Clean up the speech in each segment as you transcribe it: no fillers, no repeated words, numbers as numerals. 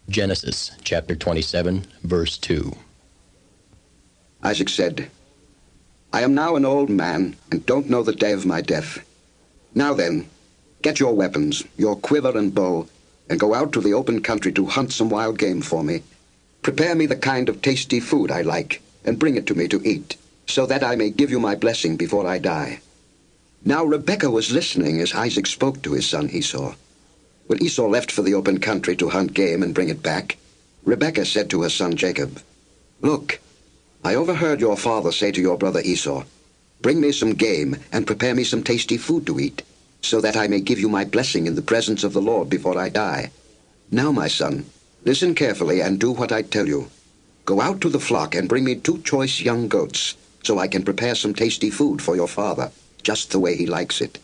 Genesis chapter 27, verse 2. Isaac said, I am now an old man, and don't know the day of my death. Now then, get your weapons, your quiver and bow, and go out to the open country to hunt some wild game for me. Prepare me the kind of tasty food I like, and bring it to me to eat, so that I may give you my blessing before I die. Now Rebekah was listening as Isaac spoke to his son Esau. When Esau left for the open country to hunt game and bring it back, Rebekah said to her son Jacob, Look, I overheard your father say to your brother Esau, Bring me some game and prepare me some tasty food to eat, so that I may give you my blessing in the presence of the Lord before I die. Now, my son, listen carefully and do what I tell you. Go out to the flock and bring me 2 choice young goats, so I can prepare some tasty food for your father, just the way he likes it.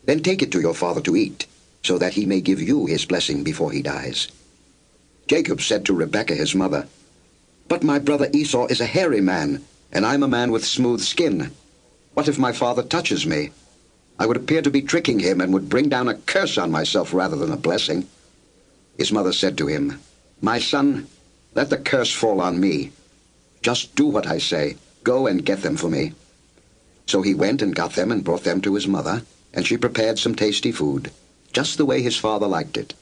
Then take it to your father to eat, so that he may give you his blessing before he dies. Jacob said to Rebekah his mother, But my brother Esau is a hairy man, and I'm a man with smooth skin. What if my father touches me? I would appear to be tricking him and would bring down a curse on myself rather than a blessing. His mother said to him, My son, let the curse fall on me. Just do what I say. Go and get them for me. So he went and got them and brought them to his mother, and she prepared some tasty food, just the way his father liked it.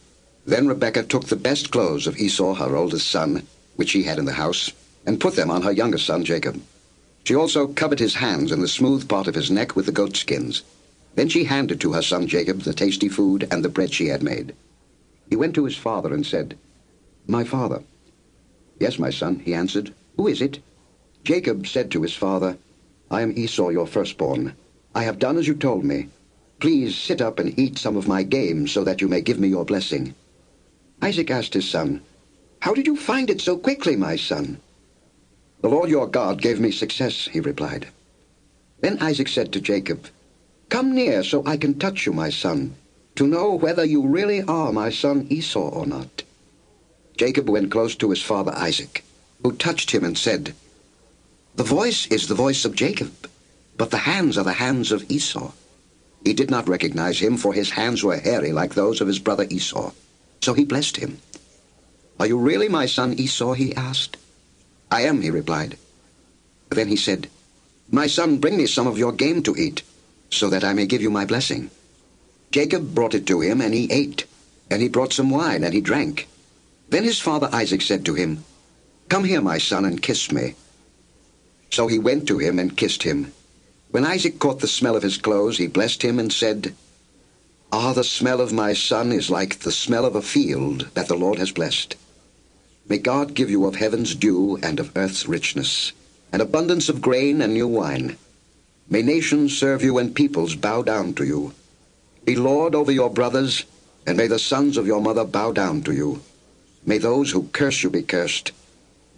Then Rebekah took the best clothes of Esau, her oldest son, which she had in the house, and put them on her youngest son Jacob. She also covered his hands and the smooth part of his neck with the goat skins. Then she handed to her son Jacob the tasty food and the bread she had made. He went to his father and said, My father. Yes, my son, he answered. Who is it? Jacob said to his father, I am Esau, your firstborn. I have done as you told me. Please sit up and eat some of my game so that you may give me your blessing. Isaac asked his son, How did you find it so quickly, my son? The Lord your God gave me success, he replied. Then Isaac said to Jacob, Come near so I can touch you, my son, to know whether you really are my son Esau or not. Jacob went close to his father Isaac, who touched him and said, The voice is the voice of Jacob, but the hands are the hands of Esau. He did not recognize him, for his hands were hairy like those of his brother Esau. So he blessed him. Are you really my son Esau? He asked. I am, he replied. Then he said, My son, bring me some of your game to eat, so that I may give you my blessing. Jacob brought it to him, and he ate, and he brought some wine, and he drank. Then his father Isaac said to him, Come here, my son, and kiss me. So he went to him and kissed him. When Isaac caught the smell of his clothes, he blessed him and said, the smell of my son is like the smell of a field that the Lord has blessed. May God give you of heaven's dew and of earth's richness, an abundance of grain and new wine. May nations serve you and peoples bow down to you. Be Lord over your brothers, and may the sons of your mother bow down to you. May those who curse you be cursed,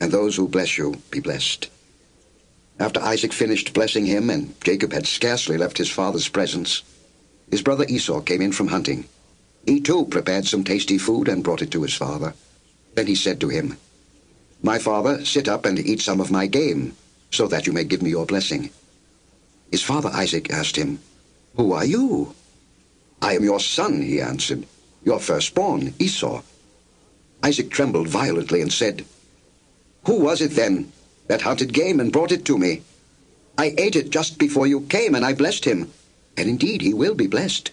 and those who bless you be blessed. After Isaac finished blessing him, and Jacob had scarcely left his father's presence, his brother Esau came in from hunting. He too prepared some tasty food and brought it to his father. Then he said to him, My father, sit up and eat some of my game, so that you may give me your blessing. His father Isaac asked him, Who are you? I am your son, he answered, your firstborn, Esau. Isaac trembled violently and said, Who was it then that hunted game and brought it to me? I ate it just before you came, and I blessed him, and indeed he will be blessed.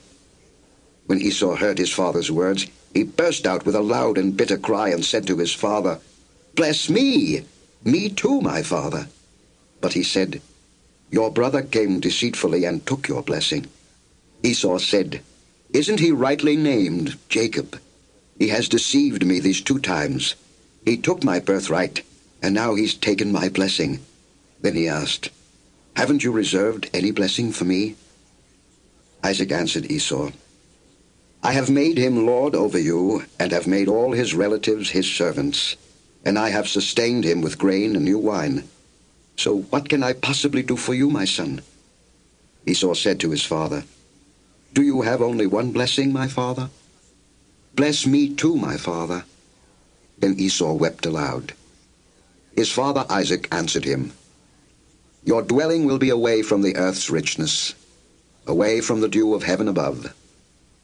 When Esau heard his father's words, he burst out with a loud and bitter cry and said to his father, Bless me! Me too, my father. But he said, Your brother came deceitfully and took your blessing. Esau said, Isn't he rightly named Jacob? He has deceived me these 2 times. He took my birthright, and now he's taken my blessing. Then he asked, Haven't you reserved any blessing for me? Isaac answered Esau, I have made him lord over you, and have made all his relatives his servants, and I have sustained him with grain and new wine. So what can I possibly do for you, my son? Esau said to his father, Do you have only one blessing, my father? Bless me too, my father. Then Esau wept aloud. His father Isaac answered him, Your dwelling will be away from the earth's richness, away from the dew of heaven above.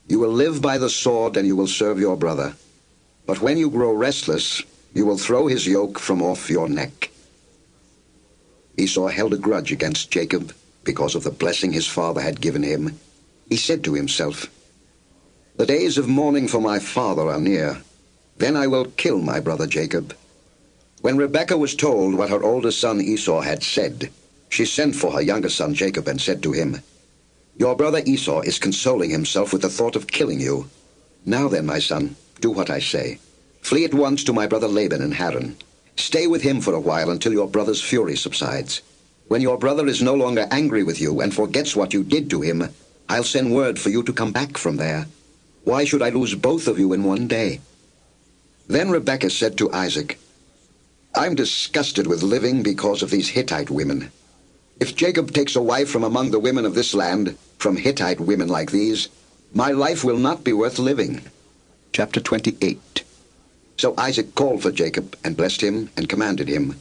You will live by the sword, and you will serve your brother. But when you grow restless, you will throw his yoke from off your neck." Esau held a grudge against Jacob because of the blessing his father had given him. He said to himself, "The days of mourning for my father are near. Then I will kill my brother Jacob." When Rebekah was told what her older son Esau had said, she sent for her younger son Jacob and said to him, "Your brother Esau is consoling himself with the thought of killing you. Now then, my son, do what I say. Flee at once to my brother Laban in Haran. Stay with him for a while until your brother's fury subsides. When your brother is no longer angry with you and forgets what you did to him, I'll send word for you to come back from there. Why should I lose both of you in one day?" Then Rebekah said to Isaac, "I'm disgusted with living because of these Hittite women. If Jacob takes a wife from among the women of this land, from Hittite women like these, my life will not be worth living." Chapter 28. So Isaac called for Jacob and blessed him and commanded him,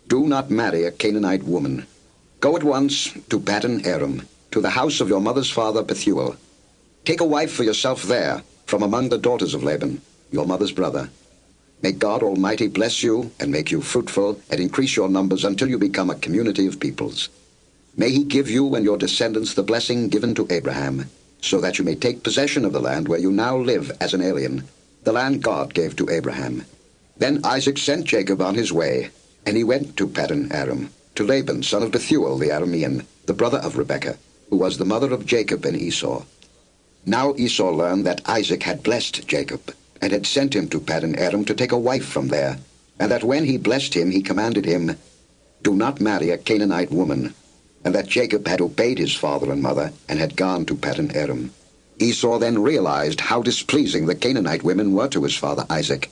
"Do not marry a Canaanite woman. Go at once to Paddan Aram, to the house of your mother's father Bethuel. Take a wife for yourself there, from among the daughters of Laban, your mother's brother. May God Almighty bless you and make you fruitful and increase your numbers until you become a community of peoples. May he give you and your descendants the blessing given to Abraham, so that you may take possession of the land where you now live as an alien, the land God gave to Abraham." Then Isaac sent Jacob on his way, and he went to Paddan Aram, to Laban, son of Bethuel the Aramean, the brother of Rebekah, who was the mother of Jacob and Esau. Now Esau learned that Isaac had blessed Jacob, and had sent him to Paddan Aram to take a wife from there, and that when he blessed him he commanded him, "Do not marry a Canaanite woman," and that Jacob had obeyed his father and mother, and had gone to Paddan Aram. Esau then realized how displeasing the Canaanite women were to his father Isaac.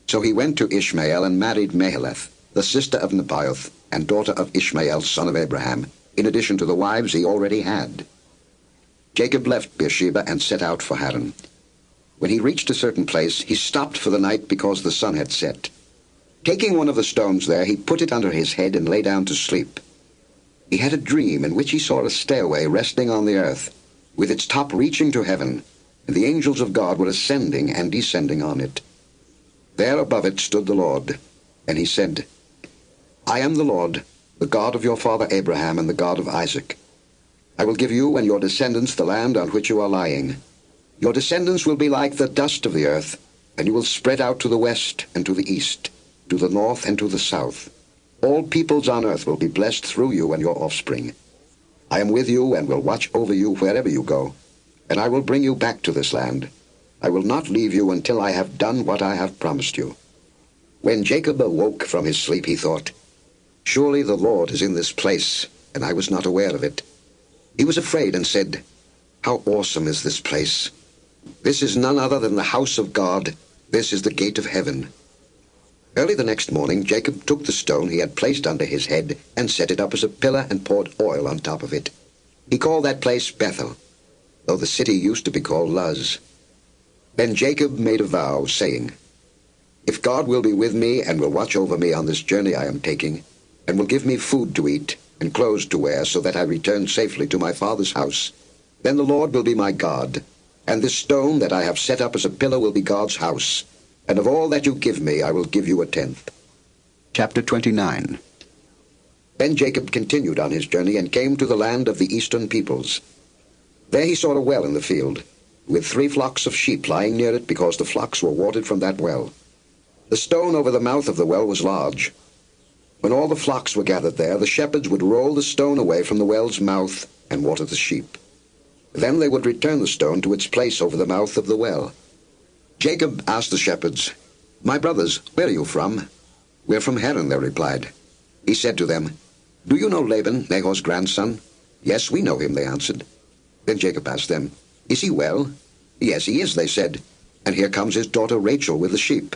So he went to Ishmael and married Mahalath, the sister of Nebaioth, and daughter of Ishmael, son of Abraham, in addition to the wives he already had. Jacob left Beersheba and set out for Haran. When he reached a certain place, he stopped for the night because the sun had set. Taking one of the stones there, he put it under his head and lay down to sleep. He had a dream in which he saw a stairway resting on the earth, with its top reaching to heaven, and the angels of God were ascending and descending on it. There above it stood the Lord, and he said, "I am the Lord, the God of your father Abraham and the God of Isaac. I will give you and your descendants the land on which you are lying. Your descendants will be like the dust of the earth, and you will spread out to the west and to the east, to the north and to the south. All peoples on earth will be blessed through you and your offspring. I am with you and will watch over you wherever you go, and I will bring you back to this land. I will not leave you until I have done what I have promised you." When Jacob awoke from his sleep, he thought, "Surely the Lord is in this place, and I was not aware of it." He was afraid and said, "How awesome is this place! This is none other than the house of God. This is the gate of heaven." Early the next morning, Jacob took the stone he had placed under his head and set it up as a pillar and poured oil on top of it. He called that place Bethel, though the city used to be called Luz. Then Jacob made a vow, saying, "If God will be with me and will watch over me on this journey I am taking, and will give me food to eat and clothes to wear so that I return safely to my father's house, then the Lord will be my God, and this stone that I have set up as a pillar will be God's house, and of all that you give me I will give you a tenth." Chapter 29. Then Jacob continued on his journey and came to the land of the eastern peoples. There he saw a well in the field, with 3 flocks of sheep lying near it because the flocks were watered from that well. The stone over the mouth of the well was large. When all the flocks were gathered there, the shepherds would roll the stone away from the well's mouth and water the sheep. Then they would return the stone to its place over the mouth of the well. Jacob asked the shepherds, "My brothers, where are you from?" "We're from Haran," they replied. He said to them, "Do you know Laban, Nahor's grandson?" "Yes, we know him," they answered. Then Jacob asked them, "Is he well?" "Yes, he is," they said, "and here comes his daughter Rachel with the sheep."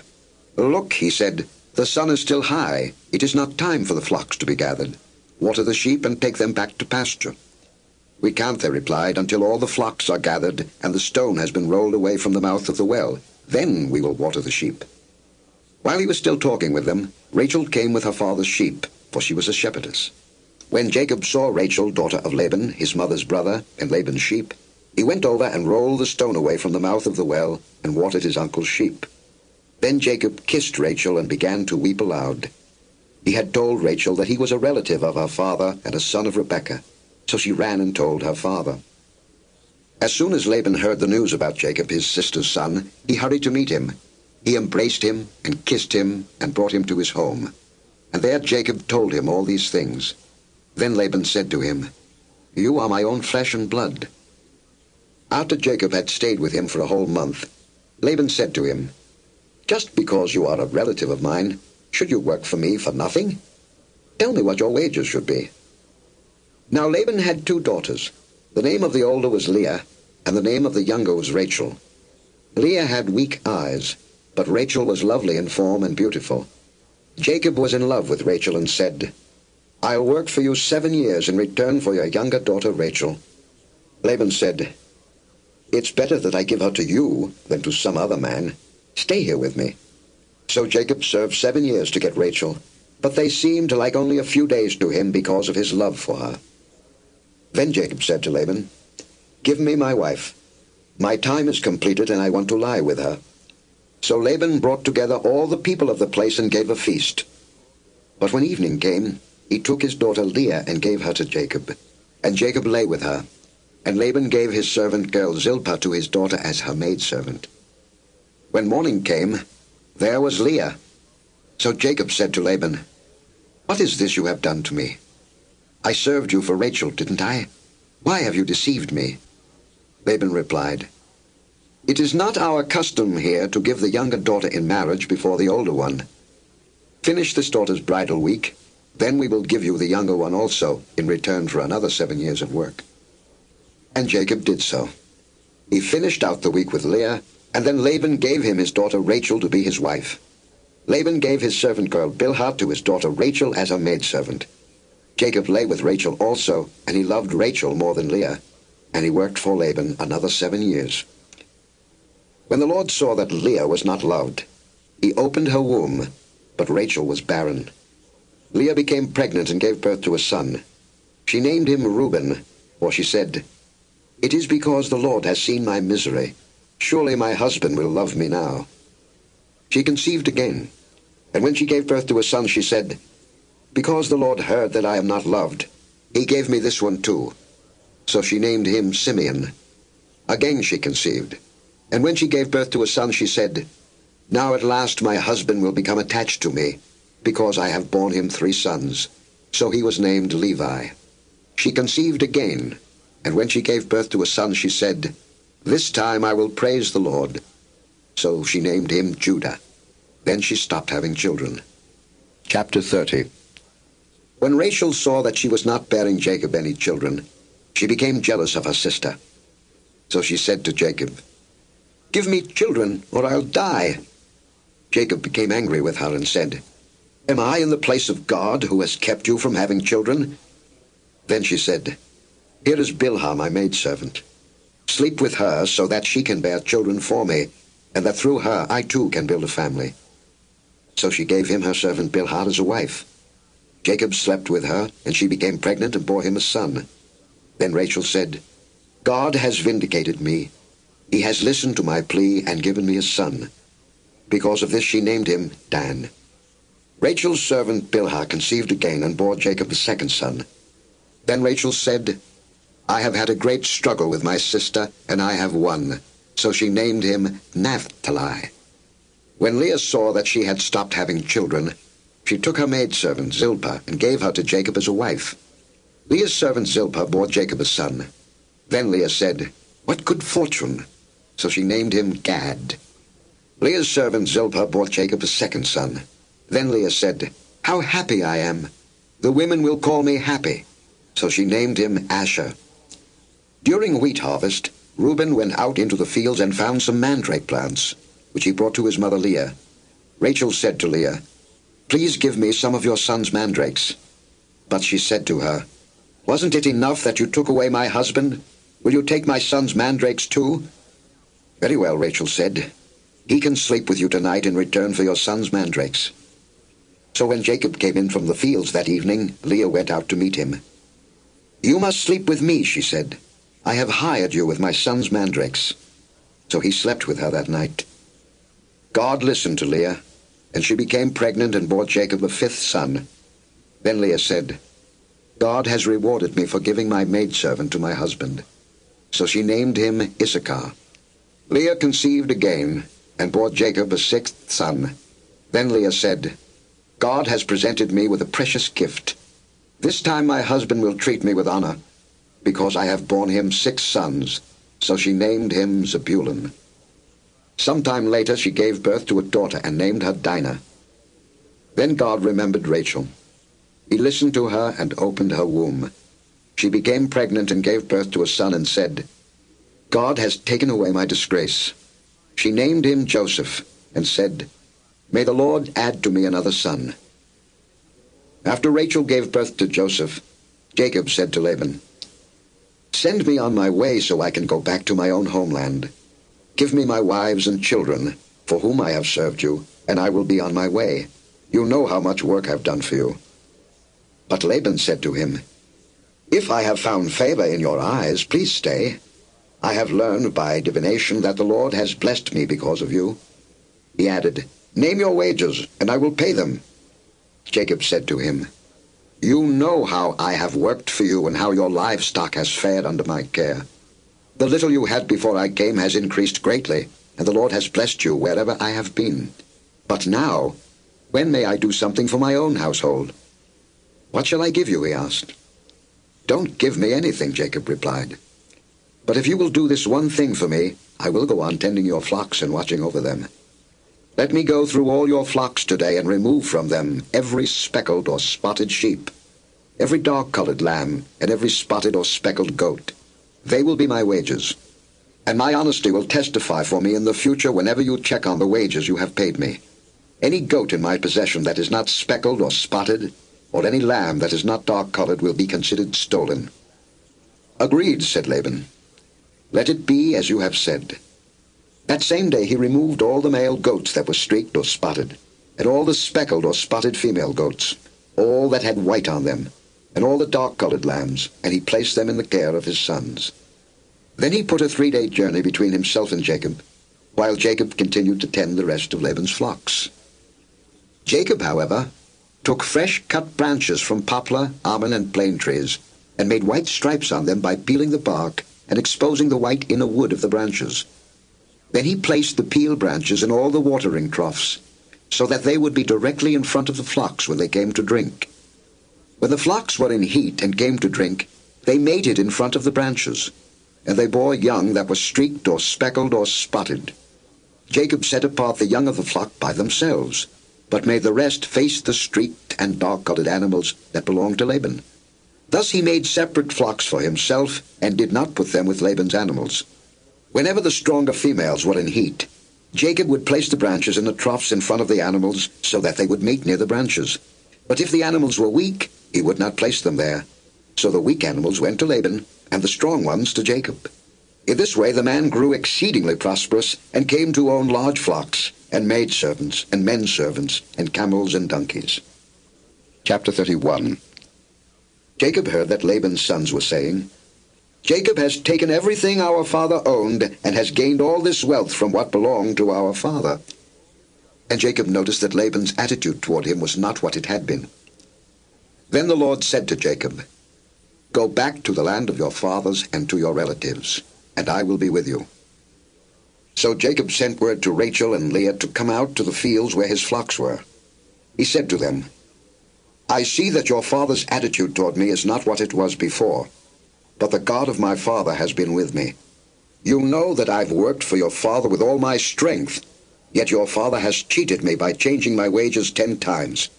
"Look," he said, "the sun is still high. It is not time for the flocks to be gathered. Water the sheep and take them back to pasture." "We can't," they replied, "until all the flocks are gathered and the stone has been rolled away from the mouth of the well. Then we will water the sheep." While he was still talking with them, Rachel came with her father's sheep, for she was a shepherdess. When Jacob saw Rachel, daughter of Laban, his mother's brother, and Laban's sheep, he went over and rolled the stone away from the mouth of the well and watered his uncle's sheep. Then Jacob kissed Rachel and began to weep aloud. He had told Rachel that he was a relative of her father and a son of Rebekah, so she ran and told her father. As soon as Laban heard the news about Jacob, his sister's son, he hurried to meet him. He embraced him and kissed him and brought him to his home. And there Jacob told him all these things. Then Laban said to him, "You are my own flesh and blood." After Jacob had stayed with him for a whole month, Laban said to him, "Just because you are a relative of mine, should you work for me for nothing? Tell me what your wages should be." Now Laban had 2 daughters. The name of the older was Leah, and the name of the younger was Rachel. Leah had weak eyes, but Rachel was lovely in form and beautiful. Jacob was in love with Rachel and said, "I'll work for you 7 years in return for your younger daughter Rachel." Laban said, "It's better that I give her to you than to some other man. Stay here with me." So Jacob served 7 years to get Rachel, but they seemed like only a few days to him because of his love for her. Then Jacob said to Laban, "Give me my wife. My time is completed and I want to lie with her." So Laban brought together all the people of the place and gave a feast. But when evening came, he took his daughter Leah and gave her to Jacob. And Jacob lay with her. And Laban gave his servant girl Zilpah to his daughter as her maidservant. When morning came, there was Leah. So Jacob said to Laban, "What is this you have done to me? I served you for Rachel, didn't I? Why have you deceived me?" Laban replied, "It is not our custom here to give the younger daughter in marriage before the older one. Finish this daughter's bridal week, then we will give you the younger one also in return for another 7 years of work." And Jacob did so. He finished out the week with Leah, and then Laban gave him his daughter Rachel to be his wife. Laban gave his servant girl Bilhah to his daughter Rachel as her maidservant. Jacob lay with Rachel also, and he loved Rachel more than Leah, and he worked for Laban another 7 years. When the Lord saw that Leah was not loved, he opened her womb, but Rachel was barren. Leah became pregnant and gave birth to a son. She named him Reuben, for she said, "It is because the Lord has seen my misery. Surely my husband will love me now." She conceived again, and when she gave birth to a son, she said, "Because the Lord heard that I am not loved, he gave me this one too." So she named him Simeon. Again she conceived, and when she gave birth to a son, she said, "Now at last my husband will become attached to me, because I have borne him 3 sons." So he was named Levi. She conceived again, and when she gave birth to a son, she said, "This time I will praise the Lord." So she named him Judah. Then she stopped having children. Chapter 30. When Rachel saw that she was not bearing Jacob any children, she became jealous of her sister. So she said to Jacob, "Give me children, or I'll die." Jacob became angry with her and said, "Am I in the place of God, who has kept you from having children?" Then she said, "Here is Bilhah, my maidservant. Sleep with her so that she can bear children for me, and that through her I too can build a family." So she gave him her servant Bilhah as a wife. Jacob slept with her, and she became pregnant and bore him a son. Then Rachel said, "God has vindicated me. He has listened to my plea and given me a son." Because of this she named him Dan. Rachel's servant Bilhah conceived again and bore Jacob a second son. Then Rachel said, "I have had a great struggle with my sister, and I have won." So she named him Naphtali. When Leah saw that she had stopped having children, she took her maidservant Zilpah and gave her to Jacob as a wife. Leah's servant Zilpah bore Jacob a son. Then Leah said, "What good fortune!" So she named him Gad. Leah's servant Zilpah bore Jacob a second son. Then Leah said, "How happy I am! The women will call me happy." So she named him Asher. During wheat harvest, Reuben went out into the fields and found some mandrake plants, which he brought to his mother Leah. Rachel said to Leah, "Please give me some of your son's mandrakes." But she said to her, "Wasn't it enough that you took away my husband? Will you take my son's mandrakes too?" "Very well," Rachel said. "He can sleep with you tonight in return for your son's mandrakes." So when Jacob came in from the fields that evening, Leah went out to meet him. "You must sleep with me," she said. "I have hired you with my son's mandrakes." So he slept with her that night. God listened to Leah, and she became pregnant and bore Jacob a fifth son. Then Leah said, God has rewarded me for giving my maidservant to my husband. So she named him Issachar. Leah conceived again, and bore Jacob a sixth son. Then Leah said, God has presented me with a precious gift. This time my husband will treat me with honor, because I have borne him 6 sons. So she named him Zebulun. Sometime later she gave birth to a daughter and named her Dinah. Then God remembered Rachel. He listened to her and opened her womb. She became pregnant and gave birth to a son and said, God has taken away my disgrace. She named him Joseph and said, May the Lord add to me another son. After Rachel gave birth to Joseph, Jacob said to Laban, Send me on my way so I can go back to my own homeland. Give me my wives and children, for whom I have served you, and I will be on my way. You know how much work I've done for you. But Laban said to him, If I have found favor in your eyes, please stay. I have learned by divination that the Lord has blessed me because of you. He added, Name your wages, and I will pay them. Jacob said to him, You know how I have worked for you and how your livestock has fared under my care. The little you had before I came has increased greatly, and the Lord has blessed you wherever I have been. But now, when may I do something for my own household? What shall I give you? He asked. Don't give me anything, Jacob replied. But if you will do this one thing for me, I will go on tending your flocks and watching over them. Let me go through all your flocks today and remove from them every speckled or spotted sheep, every dark-colored lamb, and every spotted or speckled goat. They will be my wages, and my honesty will testify for me in the future whenever you check on the wages you have paid me. Any goat in my possession that is not speckled or spotted, or any lamb that is not dark-colored will be considered stolen. Agreed, said Laban. Let it be as you have said. That same day he removed all the male goats that were streaked or spotted, and all the speckled or spotted female goats, all that had white on them, and all the dark-colored lambs, and he placed them in the care of his sons. Then he put a 3-day journey between himself and Jacob, while Jacob continued to tend the rest of Laban's flocks. Jacob, however, took fresh cut branches from poplar, almond, and plane trees, and made white stripes on them by peeling the bark and exposing the white inner wood of the branches. Then he placed the peeled branches in all the watering troughs, so that they would be directly in front of the flocks when they came to drink. When the flocks were in heat and came to drink, they mated in front of the branches, and they bore young that were streaked or speckled or spotted. Jacob set apart the young of the flock by themselves, but made the rest face the streaked and dark-colored animals that belonged to Laban. Thus he made separate flocks for himself, and did not put them with Laban's animals. Whenever the stronger females were in heat, Jacob would place the branches in the troughs in front of the animals so that they would mate near the branches. But if the animals were weak, he would not place them there. So the weak animals went to Laban, and the strong ones to Jacob. In this way the man grew exceedingly prosperous, and came to own large flocks, and maidservants, and menservants, and camels and donkeys. Chapter 31. Jacob heard that Laban's sons were saying, Jacob has taken everything our father owned, and has gained all this wealth from what belonged to our father. And Jacob noticed that Laban's attitude toward him was not what it had been. Then the Lord said to Jacob, Go back to the land of your fathers and to your relatives, and I will be with you. So Jacob sent word to Rachel and Leah to come out to the fields where his flocks were. He said to them, I see that your father's attitude toward me is not what it was before, but the God of my father has been with me. You know that I've worked for your father with all my strength, yet your father has cheated me by changing my wages 10 times.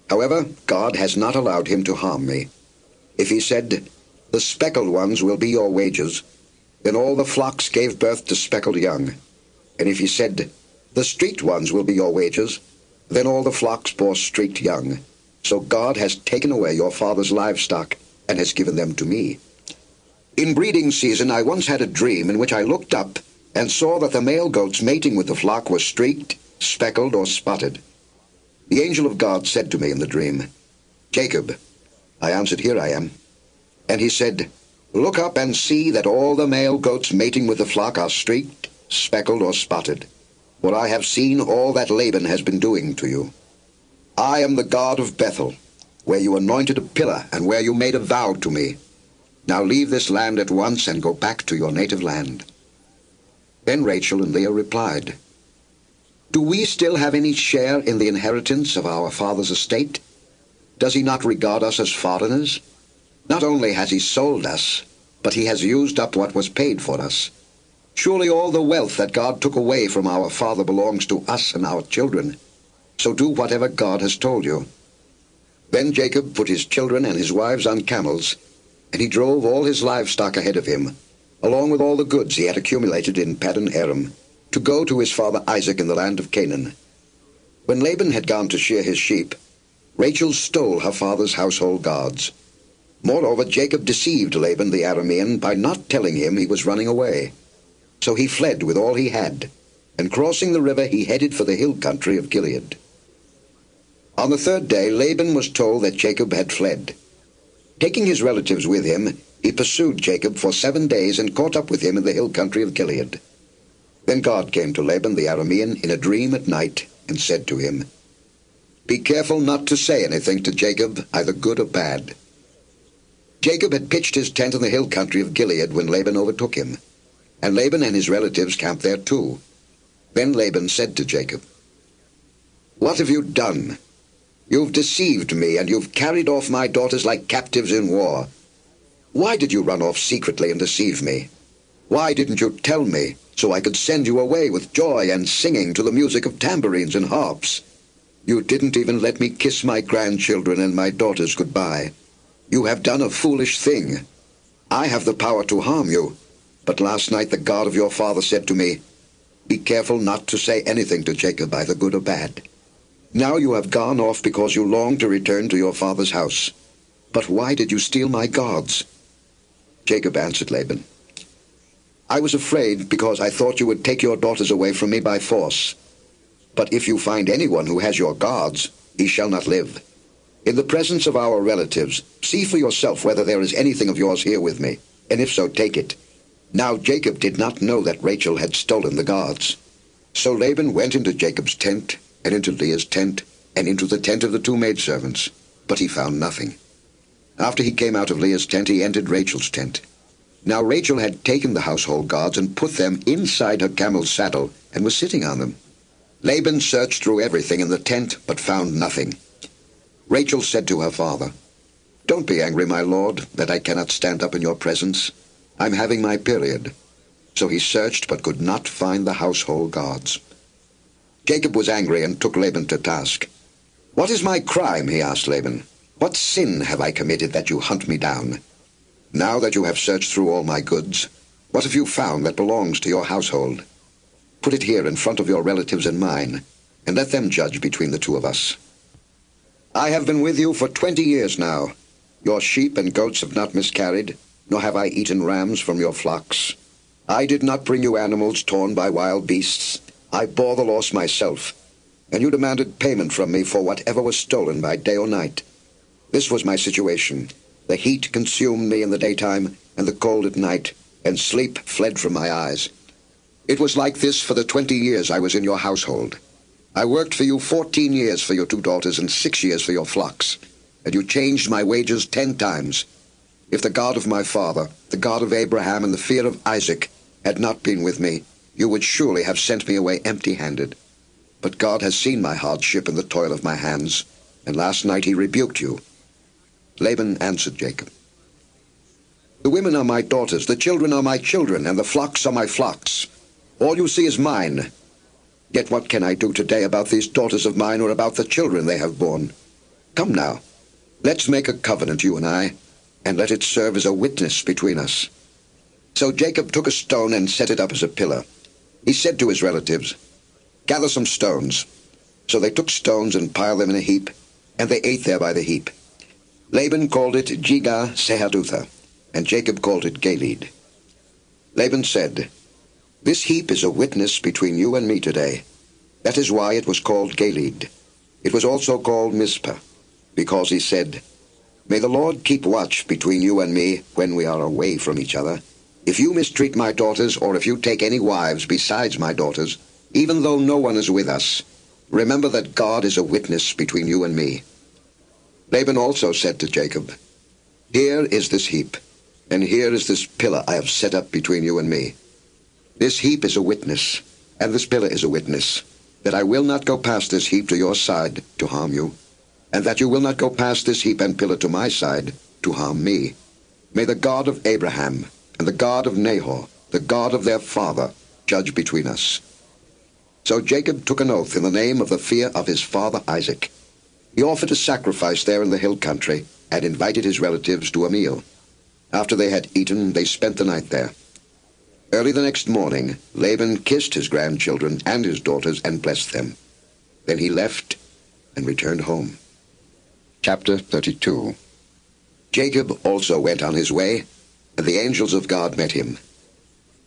However, God has not allowed him to harm me. If he said, The speckled ones will be your wages, then all the flocks gave birth to speckled young. And if he said, The streaked ones will be your wages, then all the flocks bore streaked young. So God has taken away your father's livestock and has given them to me. In breeding season I once had a dream in which I looked up and saw that the male goats mating with the flock were streaked, speckled, or spotted. The angel of God said to me in the dream, Jacob. I answered, Here I am. And he said, Look up and see that all the male goats mating with the flock are streaked, speckled, or spotted. for I have seen all that Laban has been doing to you. I am the God of Bethel, where you anointed a pillar and where you made a vow to me. Now leave this land at once and go back to your native land." Then Rachel and Leah replied, "Do we still have any share in the inheritance of our father's estate? Does he not regard us as foreigners? Not only has he sold us, but he has used up what was paid for us. Surely all the wealth that God took away from our father belongs to us and our children. So do whatever God has told you." Then Jacob put his children and his wives on camels, and he drove all his livestock ahead of him, along with all the goods he had accumulated in Paddan Aram, to go to his father Isaac in the land of Canaan. When Laban had gone to shear his sheep, Rachel stole her father's household gods. Moreover, Jacob deceived Laban the Aramean by not telling him he was running away. So he fled with all he had, and crossing the river he headed for the hill country of Gilead. On the third day Laban was told that Jacob had fled. Taking his relatives with him, he pursued Jacob for 7 days and caught up with him in the hill country of Gilead. Then God came to Laban the Aramean in a dream at night and said to him, "Be careful not to say anything to Jacob, either good or bad." Jacob had pitched his tent in the hill country of Gilead when Laban overtook him, and Laban and his relatives camped there too. Then Laban said to Jacob, "What have you done? You've deceived me, and you've carried off my daughters like captives in war. Why did you run off secretly and deceive me? Why didn't you tell me, so I could send you away with joy and singing to the music of tambourines and harps? You didn't even let me kiss my grandchildren and my daughters goodbye. You have done a foolish thing. I have the power to harm you, but last night the God of your father said to me, 'Be careful not to say anything to Jacob, either good or bad.' Now you have gone off because you long to return to your father's house. But why did you steal my gods?" Jacob answered Laban, "I was afraid because I thought you would take your daughters away from me by force. But if you find anyone who has your gods, he shall not live. In the presence of our relatives, see for yourself whether there is anything of yours here with me, and if so, take it." Now Jacob did not know that Rachel had stolen the gods. So Laban went into Jacob's tent, and into Leah's tent, and into the tent of the 2 maidservants, but he found nothing. After he came out of Leah's tent, he entered Rachel's tent. Now Rachel had taken the household gods and put them inside her camel's saddle, and was sitting on them. Laban searched through everything in the tent, but found nothing. Rachel said to her father, "Don't be angry, my lord, that I cannot stand up in your presence. I'm having my period." So he searched, but could not find the household gods. Jacob was angry and took Laban to task. "What is my crime?" he asked Laban. "What sin have I committed that you hunt me down? Now that you have searched through all my goods, what have you found that belongs to your household? Put it here in front of your relatives and mine, and let them judge between the two of us. I have been with you for 20 years now. Your sheep and goats have not miscarried, nor have I eaten rams from your flocks. I did not bring you animals torn by wild beasts. I bore the loss myself, and you demanded payment from me for whatever was stolen by day or night. This was my situation. The heat consumed me in the daytime, and the cold at night, and sleep fled from my eyes. It was like this for the 20 years I was in your household. I worked for you 14 years for your 2 daughters and 6 years for your flocks, and you changed my wages 10 times. If the God of my father, the God of Abraham and the fear of Isaac, had not been with me, you would surely have sent me away empty-handed. But God has seen my hardship and the toil of my hands, and last night he rebuked you." Laban answered Jacob, "The women are my daughters, the children are my children, and the flocks are my flocks. All you see is mine. Yet what can I do today about these daughters of mine or about the children they have borne? Come now, let's make a covenant, you and I, and let it serve as a witness between us." So Jacob took a stone and set it up as a pillar. He said to his relatives, "Gather some stones." So they took stones and piled them in a heap, and they ate there by the heap. Laban called it Jigah-Sahadutha, and Jacob called it Gilead. Laban said, "This heap is a witness between you and me today. That is why it was called Gilead. It was also called Mizpah, because he said, 'May the Lord keep watch between you and me when we are away from each other. If you mistreat my daughters, or if you take any wives besides my daughters, Even though no one is with us, remember that God is a witness between you and me." Laban also said to Jacob, "Here is this heap, and here is this pillar I have set up between you and me. This heap is a witness, and this pillar is a witness, that I will not go past this heap to your side to harm you, and that you will not go past this heap and pillar to my side to harm me. May the God of Abraham and the God of Nahor, the God of their father, judge between us." So Jacob took an oath in the name of the fear of his father Isaac. He offered a sacrifice there in the hill country and invited his relatives to a meal. After they had eaten, they spent the night there. Early the next morning, Laban kissed his grandchildren and his daughters and blessed them. Then he left and returned home. Chapter 32. Jacob also went on his way, and the angels of God met him.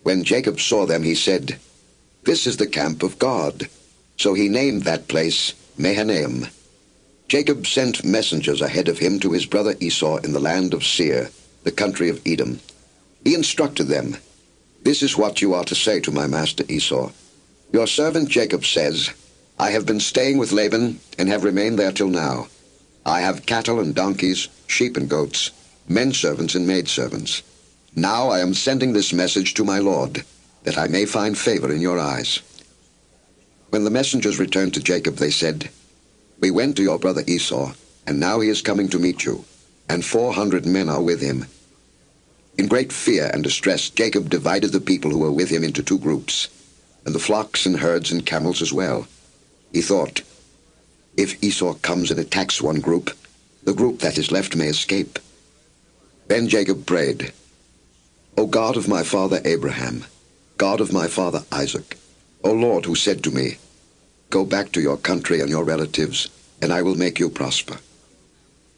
When Jacob saw them, he said, "This is the camp of God." So he named that place Mahanaim. Jacob sent messengers ahead of him to his brother Esau in the land of Seir, the country of Edom. He instructed them, "This is what you are to say to my master Esau. Your servant Jacob says, I have been staying with Laban and have remained there till now. I have cattle and donkeys, sheep and goats, men servants and maid servants. Now I am sending this message to my lord, that I may find favor in your eyes." When the messengers returned to Jacob, they said, "We went to your brother Esau, and now he is coming to meet you, and 400 men are with him." In great fear and distress, Jacob divided the people who were with him into 2 groups, and the flocks and herds and camels as well. He thought, "If Esau comes and attacks one group, the group that is left may escape." Then Jacob prayed, "O God of my father Abraham, God of my father Isaac, O Lord, who said to me, 'Go back to your country and your relatives, and I will make you prosper.'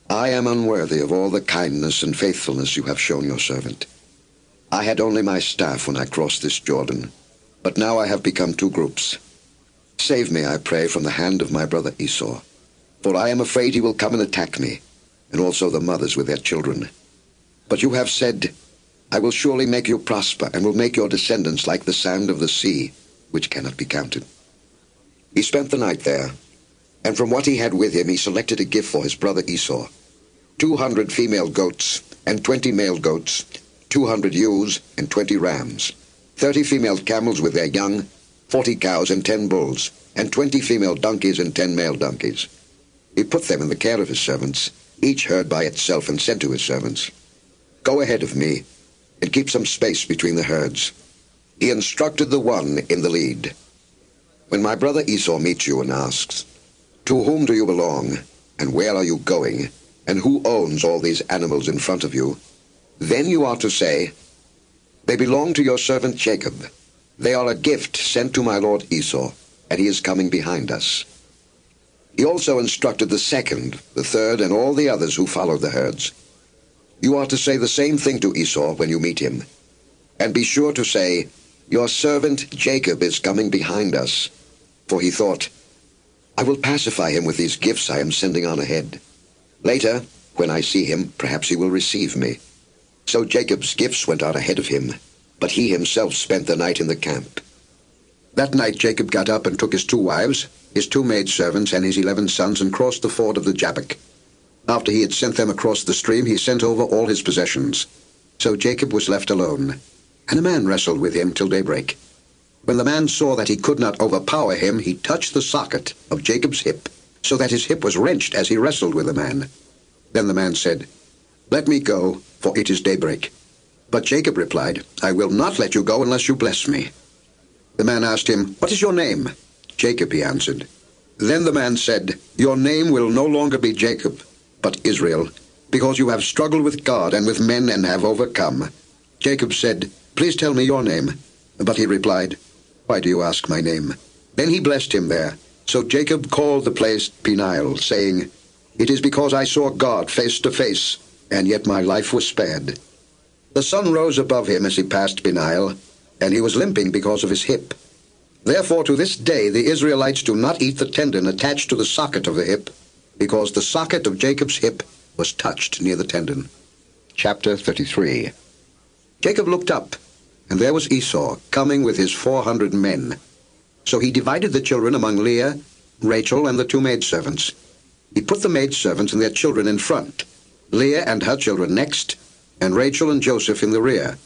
I am unworthy of all the kindness and faithfulness you have shown your servant. I had only my staff when I crossed this Jordan, but now I have become 2 groups. Save me, I pray, from the hand of my brother Esau, for I am afraid he will come and attack me, and also the mothers with their children. But you have said, 'I will surely make you prosper, and will make your descendants like the sand of the sea, which cannot be counted.'" He spent the night there, and from what he had with him he selected a gift for his brother Esau, 200 female goats and 20 male goats, 200 ewes and 20 rams, 30 female camels with their young, 40 cows and 10 bulls, and 20 female donkeys and 10 male donkeys. He put them in the care of his servants, each herd by itself, and said to his servants, "Go ahead of me, and keep some space between the herds." He instructed the one in the lead, "When my brother Esau meets you and asks, 'To whom do you belong, and where are you going, and who owns all these animals in front of you?' then you are to say, 'They belong to your servant Jacob. They are a gift sent to my lord Esau, and he is coming behind us.'" He also instructed the second, the third, and all the others who followed the herds, "You are to say the same thing to Esau when you meet him. And be sure to say, 'Your servant Jacob is coming behind us.'" For he thought, "I will pacify him with these gifts I am sending on ahead. Later, when I see him, perhaps he will receive me." So Jacob's gifts went on ahead of him, but he himself spent the night in the camp. That night Jacob got up and took his 2 wives, his 2 maidservants, and his 11 sons, and crossed the ford of the Jabbok. After he had sent them across the stream, he sent over all his possessions. So Jacob was left alone, and a man wrestled with him till daybreak. When the man saw that he could not overpower him, he touched the socket of Jacob's hip, so that his hip was wrenched as he wrestled with the man. Then the man said, "Let me go, for it is daybreak." But Jacob replied, "I will not let you go unless you bless me." The man asked him, "What is your name?" "Jacob," he answered. Then the man said, "Your name will no longer be Jacob, but Israel, because you have struggled with God and with men and have overcome." Jacob said, "Please tell me your name." But he replied, "Why do you ask my name?" Then he blessed him there. So Jacob called the place Peniel, saying, "It is because I saw God face to face, and yet my life was spared." The sun rose above him as he passed Peniel, and he was limping because of his hip. Therefore to this day the Israelites do not eat the tendon attached to the socket of the hip, because the socket of Jacob's hip was touched near the tendon. Chapter 33. Jacob looked up, and there was Esau coming with his 400 men. So he divided the children among Leah, Rachel, and the two maidservants. He put the maidservants and their children in front, Leah and her children next, and Rachel and Joseph in the rear.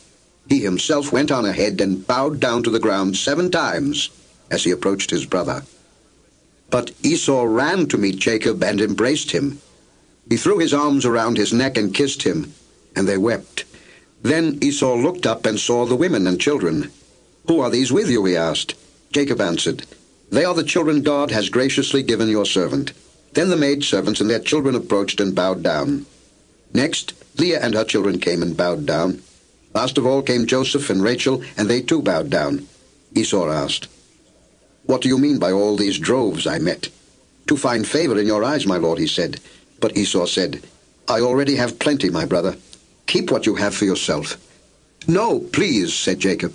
He himself went on ahead and bowed down to the ground 7 times as he approached his brother. But Esau ran to meet Jacob and embraced him. He threw his arms around his neck and kissed him, and they wept. Then Esau looked up and saw the women and children. "Who are these with you?" he asked. Jacob answered, "They are the children God has graciously given your servant." Then the maidservants and their children approached and bowed down. Next, Leah and her children came and bowed down. Last of all came Joseph and Rachel, and they too bowed down. Esau asked, "What do you mean by all these droves I met?" "To find favor in your eyes, my lord," he said. But Esau said, "I already have plenty, my brother. Keep what you have for yourself." "No, please," said Jacob.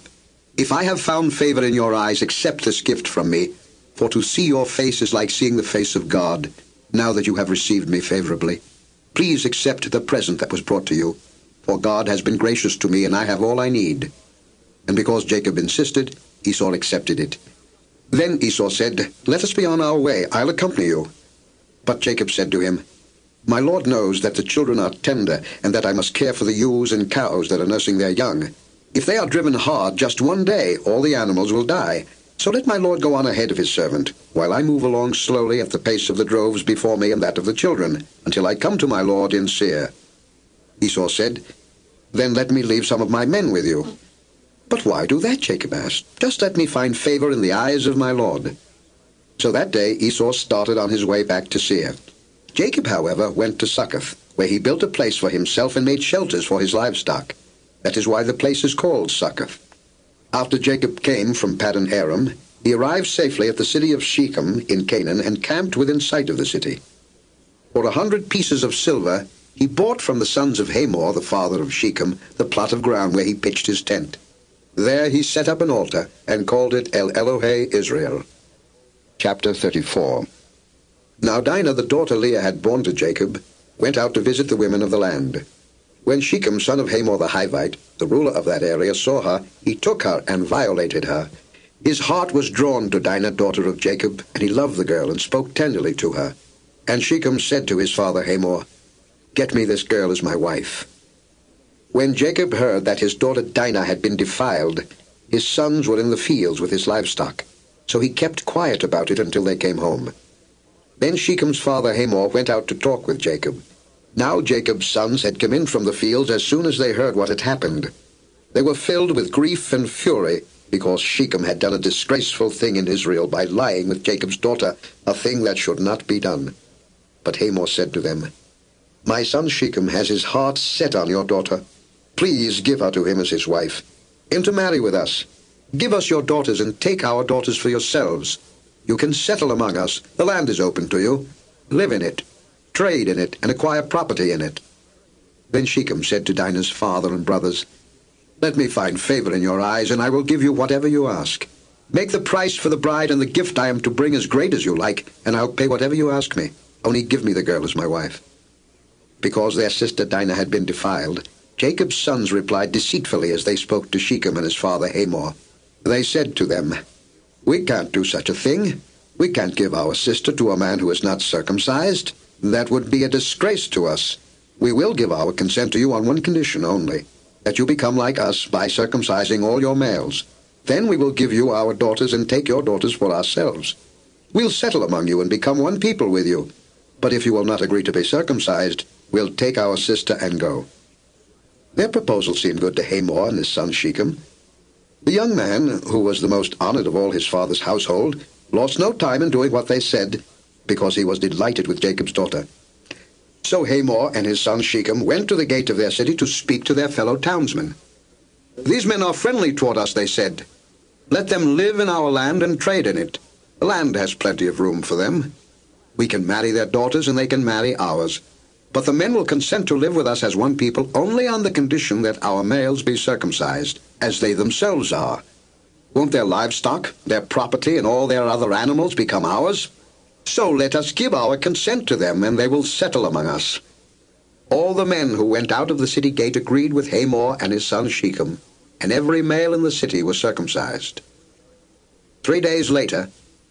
"If I have found favor in your eyes, accept this gift from me, for to see your face is like seeing the face of God, now that you have received me favorably. Please accept the present that was brought to you, for God has been gracious to me, and I have all I need." And because Jacob insisted, Esau accepted it. Then Esau said, "Let us be on our way. I'll accompany you." But Jacob said to him, "My lord knows that the children are tender, and that I must care for the ewes and cows that are nursing their young. If they are driven hard just one day, all the animals will die. So let my lord go on ahead of his servant, while I move along slowly at the pace of the droves before me and that of the children, until I come to my lord in Seir." Esau said, "Then let me leave some of my men with you." "But why do that?" Jacob asked. "Just let me find favor in the eyes of my lord." So that day Esau started on his way back to Seir. Jacob, however, went to Succoth, where he built a place for himself and made shelters for his livestock. That is why the place is called Succoth. After Jacob came from Paddan Aram, he arrived safely at the city of Shechem in Canaan and camped within sight of the city. For 100 pieces of silver he bought from the sons of Hamor, the father of Shechem, the plot of ground where he pitched his tent. There he set up an altar and called it El Elohe Israel. Chapter 34. Now Dinah, the daughter Leah had borne to Jacob, went out to visit the women of the land. When Shechem, son of Hamor the Hivite, the ruler of that area, saw her, he took her and violated her. His heart was drawn to Dinah, daughter of Jacob, and he loved the girl and spoke tenderly to her. And Shechem said to his father Hamor, "Get me this girl as my wife." When Jacob heard that his daughter Dinah had been defiled, his sons were in the fields with his livestock, so he kept quiet about it until they came home. Then Shechem's father Hamor went out to talk with Jacob. Now Jacob's sons had come in from the fields as soon as they heard what had happened. They were filled with grief and fury, because Shechem had done a disgraceful thing in Israel by lying with Jacob's daughter, a thing that should not be done. But Hamor said to them, "My son Shechem has his heart set on your daughter. Please give her to him as his wife, and to marry with us. Give us your daughters and take our daughters for yourselves. You can settle among us. The land is open to you. Live in it, trade in it, and acquire property in it." Then Shechem said to Dinah's father and brothers, "Let me find favor in your eyes, and I will give you whatever you ask. Make the price for the bride and the gift I am to bring as great as you like, and I'll pay whatever you ask me. Only give me the girl as my wife." Because their sister Dinah had been defiled, Jacob's sons replied deceitfully as they spoke to Shechem and his father Hamor. They said to them, "We can't do such a thing. We can't give our sister to a man who is not circumcised. That would be a disgrace to us. We will give our consent to you on one condition only, that you become like us by circumcising all your males. Then we will give you our daughters and take your daughters for ourselves. We'll settle among you and become one people with you. But if you will not agree to be circumcised, we'll take our sister and go." Their proposal seemed good to Hamor and his son Shechem. The young man, who was the most honored of all his father's household, lost no time in doing what they said, because he was delighted with Jacob's daughter. So Hamor and his son Shechem went to the gate of their city to speak to their fellow townsmen. "These men are friendly toward us," they said. "Let them live in our land and trade in it. The land has plenty of room for them. We can marry their daughters and they can marry ours. But the men will consent to live with us as one people only on the condition that our males be circumcised, as they themselves are. Won't their livestock, their property, and all their other animals become ours? So let us give our consent to them, and they will settle among us." All the men who went out of the city gate agreed with Hamor and his son Shechem, and every male in the city was circumcised. 3 days later,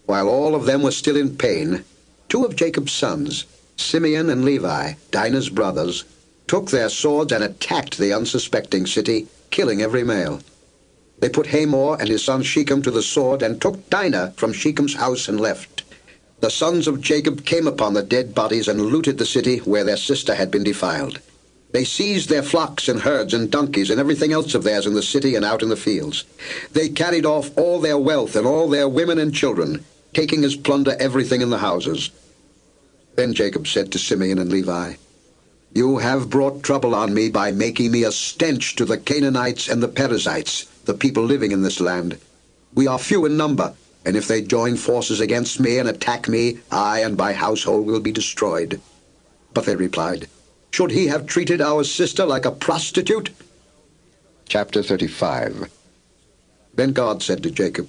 while all of them were still in pain, 2 of Jacob's sons, Simeon and Levi, Dinah's brothers, took their swords and attacked the unsuspecting city, killing every male. They put Hamor and his son Shechem to the sword and took Dinah from Shechem's house and left. The sons of Jacob came upon the dead bodies and looted the city where their sister had been defiled. They seized their flocks and herds and donkeys and everything else of theirs in the city and out in the fields. They carried off all their wealth and all their women and children, taking as plunder everything in the houses. Then Jacob said to Simeon and Levi, "You have brought trouble on me by making me a stench to the Canaanites and the Perizzites, the people living in this land. We are few in number, and if they join forces against me and attack me, I and my household will be destroyed." But they replied, "Should he have treated our sister like a prostitute?" Chapter 35. Then God said to Jacob,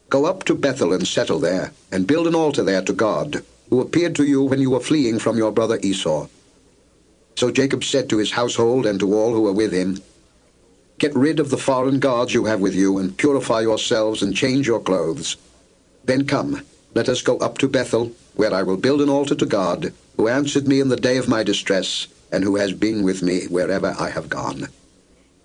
"Go up to Bethel and settle there, and build an altar there to God, who appeared to you when you were fleeing from your brother Esau." So Jacob said to his household and to all who were with him, "Get rid of the foreign gods you have with you, and purify yourselves and change your clothes. Then come, let us go up to Bethel, where I will build an altar to God, who answered me in the day of my distress, and who has been with me wherever I have gone."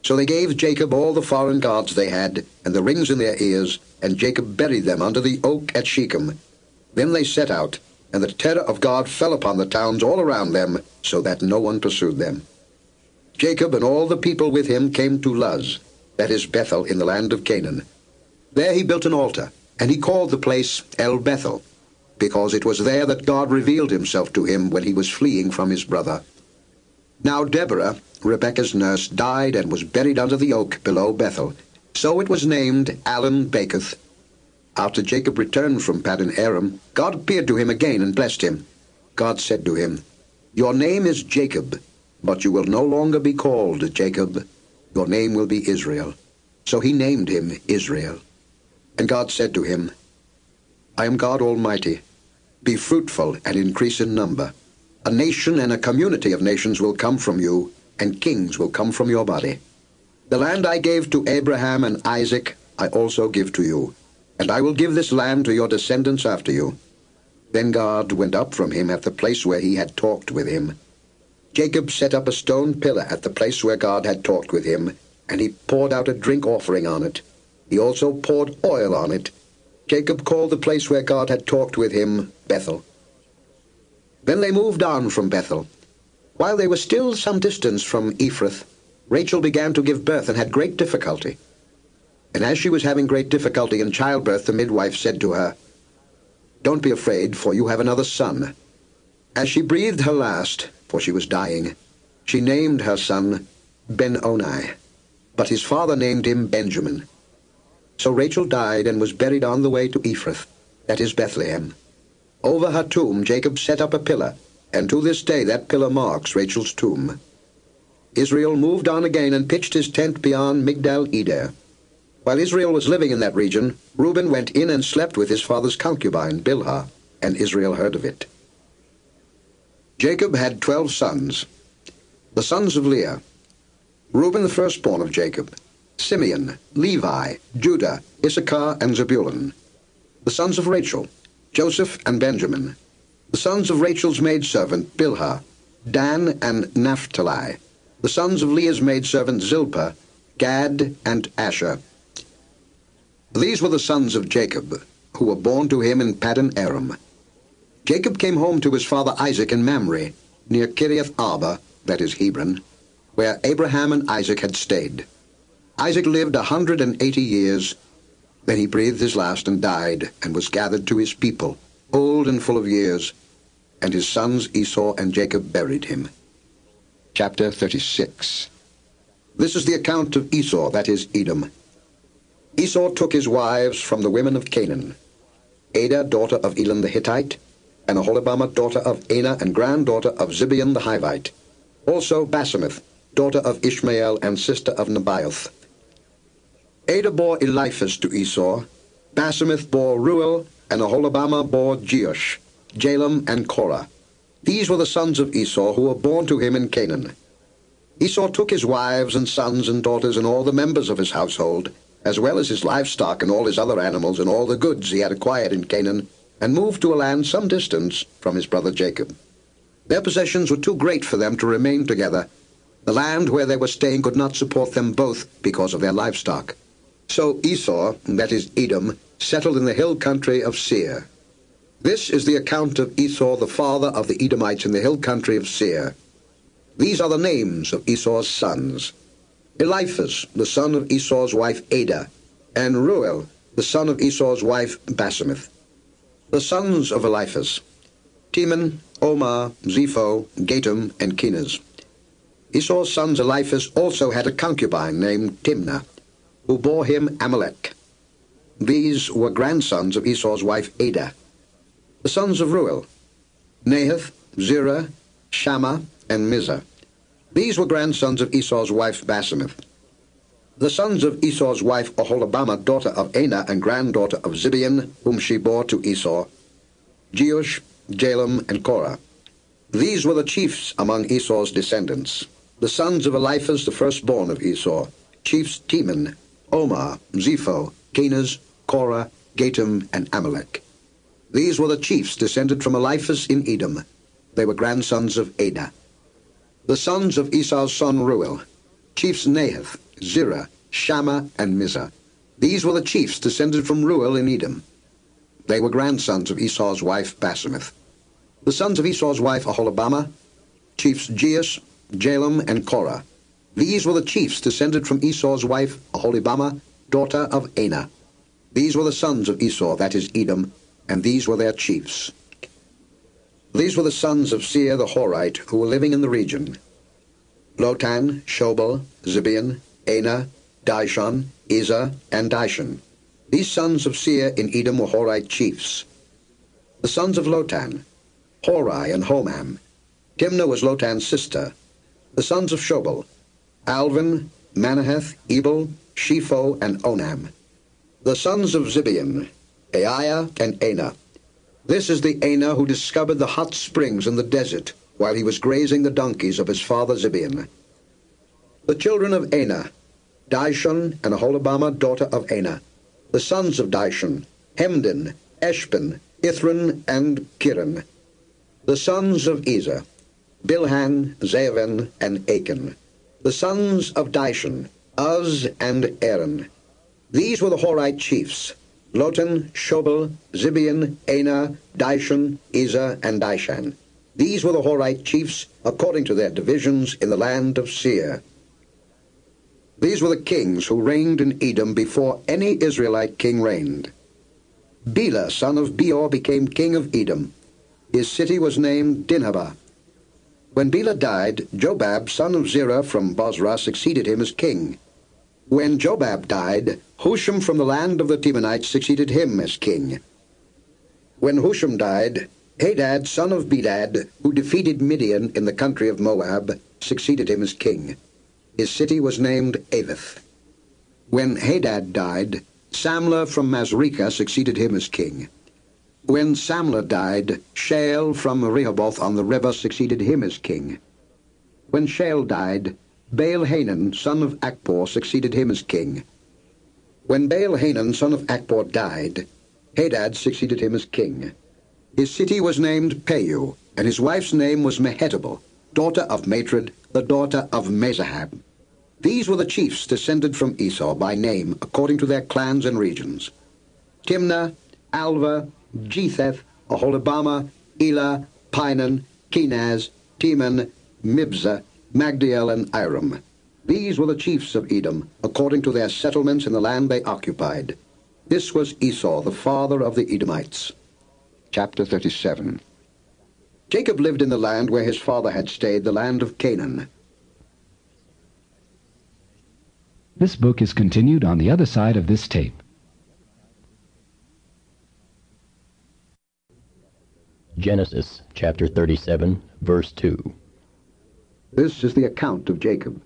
So they gave Jacob all the foreign gods they had, and the rings in their ears, and Jacob buried them under the oak at Shechem. Then they set out, and the terror of God fell upon the towns all around them, so that no one pursued them. Jacob and all the people with him came to Luz, that is Bethel, in the land of Canaan. There he built an altar, and he called the place El Bethel, because it was there that God revealed himself to him when he was fleeing from his brother. Now Deborah, Rebekah's nurse, died and was buried under the oak below Bethel. So it was named Allon Bacuth. After Jacob returned from Paddan Aram, God appeared to him again and blessed him. God said to him, "Your name is Jacob, but you will no longer be called Jacob. Your name will be Israel." So he named him Israel. And God said to him, "I am God Almighty. Be fruitful and increase in number. A nation and a community of nations will come from you, and kings will come from your body. The land I gave to Abraham and Isaac I also give to you, and I will give this land to your descendants after you." Then God went up from him at the place where he had talked with him. Jacob set up a stone pillar at the place where God had talked with him, and he poured out a drink offering on it. He also poured oil on it. Jacob called the place where God had talked with him Bethel. Then they moved on from Bethel. While they were still some distance from Ephrath, Rachel began to give birth and had great difficulty. And as she was having great difficulty in childbirth, the midwife said to her, "Don't be afraid, for you have another son." As she breathed her last, for she was dying, she named her son Ben-Oni, but his father named him Benjamin. So Rachel died and was buried on the way to Ephrath, that is Bethlehem. Over her tomb Jacob set up a pillar, and to this day that pillar marks Rachel's tomb. Israel moved on again and pitched his tent beyond Migdal-Eder. While Israel was living in that region, Reuben went in and slept with his father's concubine, Bilhah, and Israel heard of it. Jacob had 12 sons. The sons of Leah: Reuben, the firstborn of Jacob; Simeon, Levi, Judah, Issachar, and Zebulun. The sons of Rachel: Joseph and Benjamin. The sons of Rachel's maidservant, Bilhah: Dan and Naphtali. The sons of Leah's maidservant, Zilpah: Gad and Asher. These were the sons of Jacob, who were born to him in Paddan Aram. Jacob came home to his father Isaac in Mamre, near Kiriath Arba, that is Hebron, where Abraham and Isaac had stayed. Isaac lived 180 years. Then he breathed his last and died, and was gathered to his people, old and full of years. And his sons Esau and Jacob buried him. Chapter 36. This is the account of Esau, that is Edom. Esau took his wives from the women of Canaan: Adah, daughter of Elon the Hittite, and Aholibamah, daughter of Anah, and granddaughter of Zibeon the Hivite. Also Basemath, daughter of Ishmael, and sister of Nebaioth. Adah bore Eliphaz to Esau. Basemath bore Reuel, and Aholibamah bore Jeush, Jalam, and Korah. These were the sons of Esau who were born to him in Canaan. Esau took his wives and sons and daughters and all the members of his household, as well as his livestock and all his other animals and all the goods he had acquired in Canaan, and moved to a land some distance from his brother Jacob. Their possessions were too great for them to remain together. The land where they were staying could not support them both because of their livestock. So Esau, that is Edom, settled in the hill country of Seir. This is the account of Esau, the father of the Edomites in the hill country of Seir. These are the names of Esau's sons: Eliphaz, the son of Esau's wife Adah, and Reuel, the son of Esau's wife Basemath. The sons of Eliphaz: Teman, Omar, Zepho, Gatam, and Kenaz. Esau's sons Eliphaz also had a concubine named Timnah, who bore him Amalek. These were grandsons of Esau's wife Adah. The sons of Reuel: Nahath, Zerah, Shammah, and Mizah. These were grandsons of Esau's wife Basemath. The sons of Esau's wife Oholibamah, daughter of Anah and granddaughter of Zibeon, whom she bore to Esau: Jeush, Jalem, and Korah. These were the chiefs among Esau's descendants. The sons of Eliphaz, the firstborn of Esau: chiefs Teman, Omar, Zepho, Kenaz, Korah, Gatam, and Amalek. These were the chiefs descended from Eliphaz in Edom. They were grandsons of Adah. The sons of Esau's son Reuel: chiefs Nahath, Zerah, Shammah, and Mizah. These were the chiefs descended from Reuel in Edom. They were grandsons of Esau's wife Basemath. The sons of Esau's wife Oholibamah: chiefs Jeush, Jalem, and Korah. These were the chiefs descended from Esau's wife Oholibamah, daughter of Anah. These were the sons of Esau, that is Edom, and these were their chiefs. These were the sons of Seir the Horite, who were living in the region: Lotan, Shobal, Zibeon, Anah, Dishon, Ezer, and Dishon. These sons of Seir in Edom were Horite chiefs. The sons of Lotan: Horai and Homam. Timnah was Lotan's sister. The sons of Shobal: Alvan, Manahath, Ebal, Shepho, and Onam. The sons of Zibeon: Aiah and Anah. This is the Anah who discovered the hot springs in the desert while he was grazing the donkeys of his father Zibeon. The children of Anah: Dishon and Oholibamah, daughter of Anah. The sons of Dishon: Hemdan, Eshban, Ithran, and Kiran. The sons of Ezer: Bilhan, Zavan, and Achan. The sons of Dishon: Uz and Aaron. These were the Horite chiefs: Lotan, Shobal, Zibeon, Anah, Dishon, Ezer, and Dishan. These were the Horite chiefs according to their divisions in the land of Seir. These were the kings who reigned in Edom before any Israelite king reigned. Bela, son of Beor, became king of Edom. His city was named Dinhabah. When Bela died, Jobab, son of Zerah from Bozrah, succeeded him as king. When Jobab died, Husham from the land of the Temanites succeeded him as king. When Husham died, Hadad, son of Bedad, who defeated Midian in the country of Moab, succeeded him as king. His city was named Avith. When Hadad died, Samlah from Masrekah succeeded him as king. When Samlah died, Shael from Rehoboth on the river succeeded him as king. When Shael died, Baal-Hanan, son of Akbor, succeeded him as king. When Baal-Hanan, son of Akbor, died, Hadad succeeded him as king. His city was named Peiu, and his wife's name was Mehetabel, daughter of Matred, the daughter of Mezahab. These were the chiefs descended from Esau by name, according to their clans and regions: Timnah, Alva, Jetheth, Oholibamah, Elah, Pinan, Kenaz, Teman, Mibzah, Magdiel, and Iram. These were the chiefs of Edom, according to their settlements in the land they occupied. This was Esau, the father of the Edomites. Chapter 37. Jacob lived in the land where his father had stayed, the land of Canaan. This book is continued on the other side of this tape. Genesis chapter 37, verse 2. This is the account of Jacob.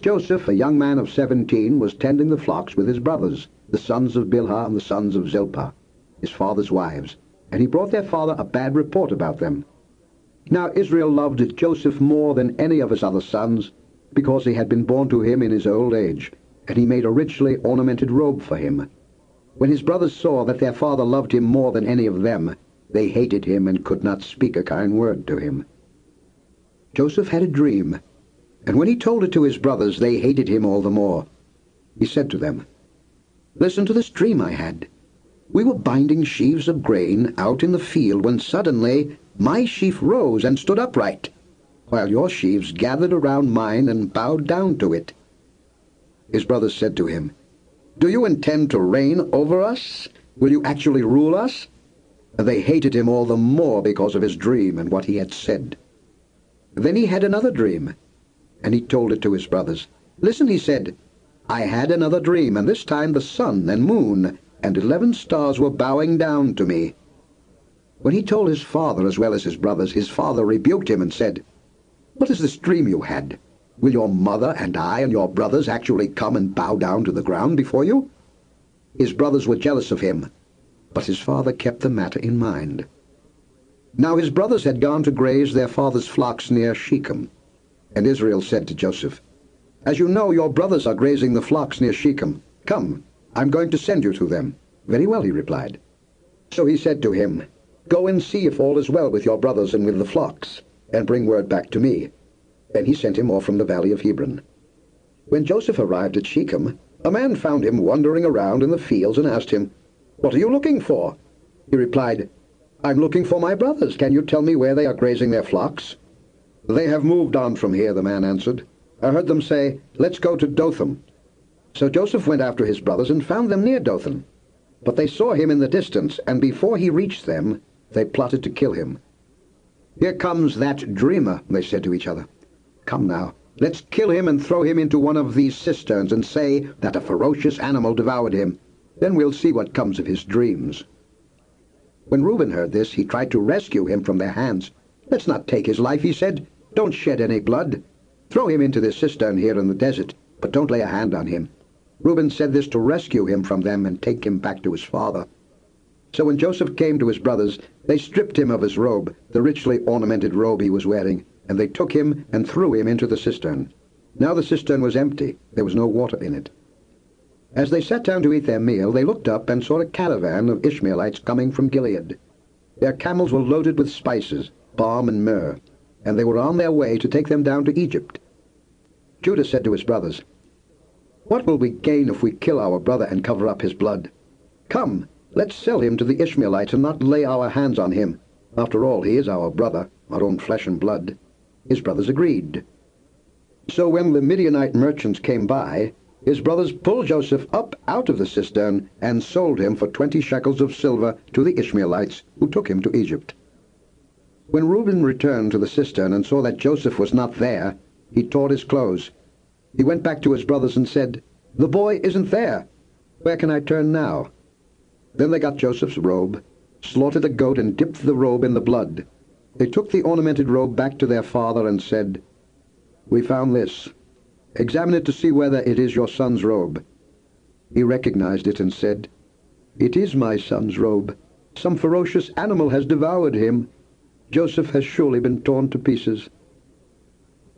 Joseph, a young man of 17, was tending the flocks with his brothers, the sons of Bilhah and the sons of Zilpah, his father's wives, and he brought their father a bad report about them. Now Israel loved Joseph more than any of his other sons, because he had been born to him in his old age, and he made a richly ornamented robe for him. When his brothers saw that their father loved him more than any of them, they hated him and could not speak a kind word to him. Joseph had a dream, and when he told it to his brothers, they hated him all the more. He said to them, "Listen to this dream I had. We were binding sheaves of grain out in the field when suddenly my sheaf rose and stood upright, while your sheaves gathered around mine and bowed down to it." His brothers said to him, "Do you intend to reign over us? Will you actually rule us?" And they hated him all the more because of his dream and what he had said. Then he had another dream, and he told it to his brothers. "Listen," he said, "I had another dream, and this time the sun and moon and 11 stars were bowing down to me." When he told his father as well as his brothers, his father rebuked him and said, "What is this dream you had? Will your mother and I and your brothers actually come and bow down to the ground before you?" His brothers were jealous of him, but his father kept the matter in mind. Now his brothers had gone to graze their father's flocks near Shechem. And Israel said to Joseph, "As you know, your brothers are grazing the flocks near Shechem. Come, I'm going to send you to them." "Very well," he replied. So he said to him, "Go and see if all is well with your brothers and with the flocks, and bring word back to me." Then he sent him off from the valley of Hebron. When Joseph arrived at Shechem, a man found him wandering around in the fields and asked him, "What are you looking for?" He replied, "I'm looking for my brothers. Can you tell me where they are grazing their flocks?" "They have moved on from here," the man answered. "I heard them say, 'Let's go to Dothan.'" So Joseph went after his brothers and found them near Dothan. But they saw him in the distance, and before he reached them, they plotted to kill him. "Here comes that dreamer," they said to each other. "Come now, let's kill him and throw him into one of these cisterns and say that a ferocious animal devoured him. Then we'll see what comes of his dreams." When Reuben heard this, he tried to rescue him from their hands. "Let's not take his life," he said. "Don't shed any blood. Throw him into this cistern here in the desert, but don't lay a hand on him." Reuben said this to rescue him from them and take him back to his father. So when Joseph came to his brothers, they stripped him of his robe, the richly ornamented robe he was wearing, and they took him and threw him into the cistern. Now the cistern was empty. There was no water in it. As they sat down to eat their meal, they looked up and saw a caravan of Ishmaelites coming from Gilead. Their camels were loaded with spices, balm and myrrh, and they were on their way to take them down to Egypt. Judah said to his brothers, "What will we gain if we kill our brother and cover up his blood? Come, let's sell him to the Ishmaelites and not lay our hands on him. After all, he is our brother, our own flesh and blood." His brothers agreed. So when the Midianite merchants came by, his brothers pulled Joseph up out of the cistern and sold him for 20 shekels of silver to the Ishmaelites, who took him to Egypt. When Reuben returned to the cistern and saw that Joseph was not there, he tore his clothes. He went back to his brothers and said, "The boy isn't there. Where can I turn now?" Then they got Joseph's robe, slaughtered a goat and dipped the robe in the blood. They took the ornamented robe back to their father and said, "We found this. Examine it to see whether it is your son's robe." He recognized it and said, "It is my son's robe. Some ferocious animal has devoured him. Joseph has surely been torn to pieces."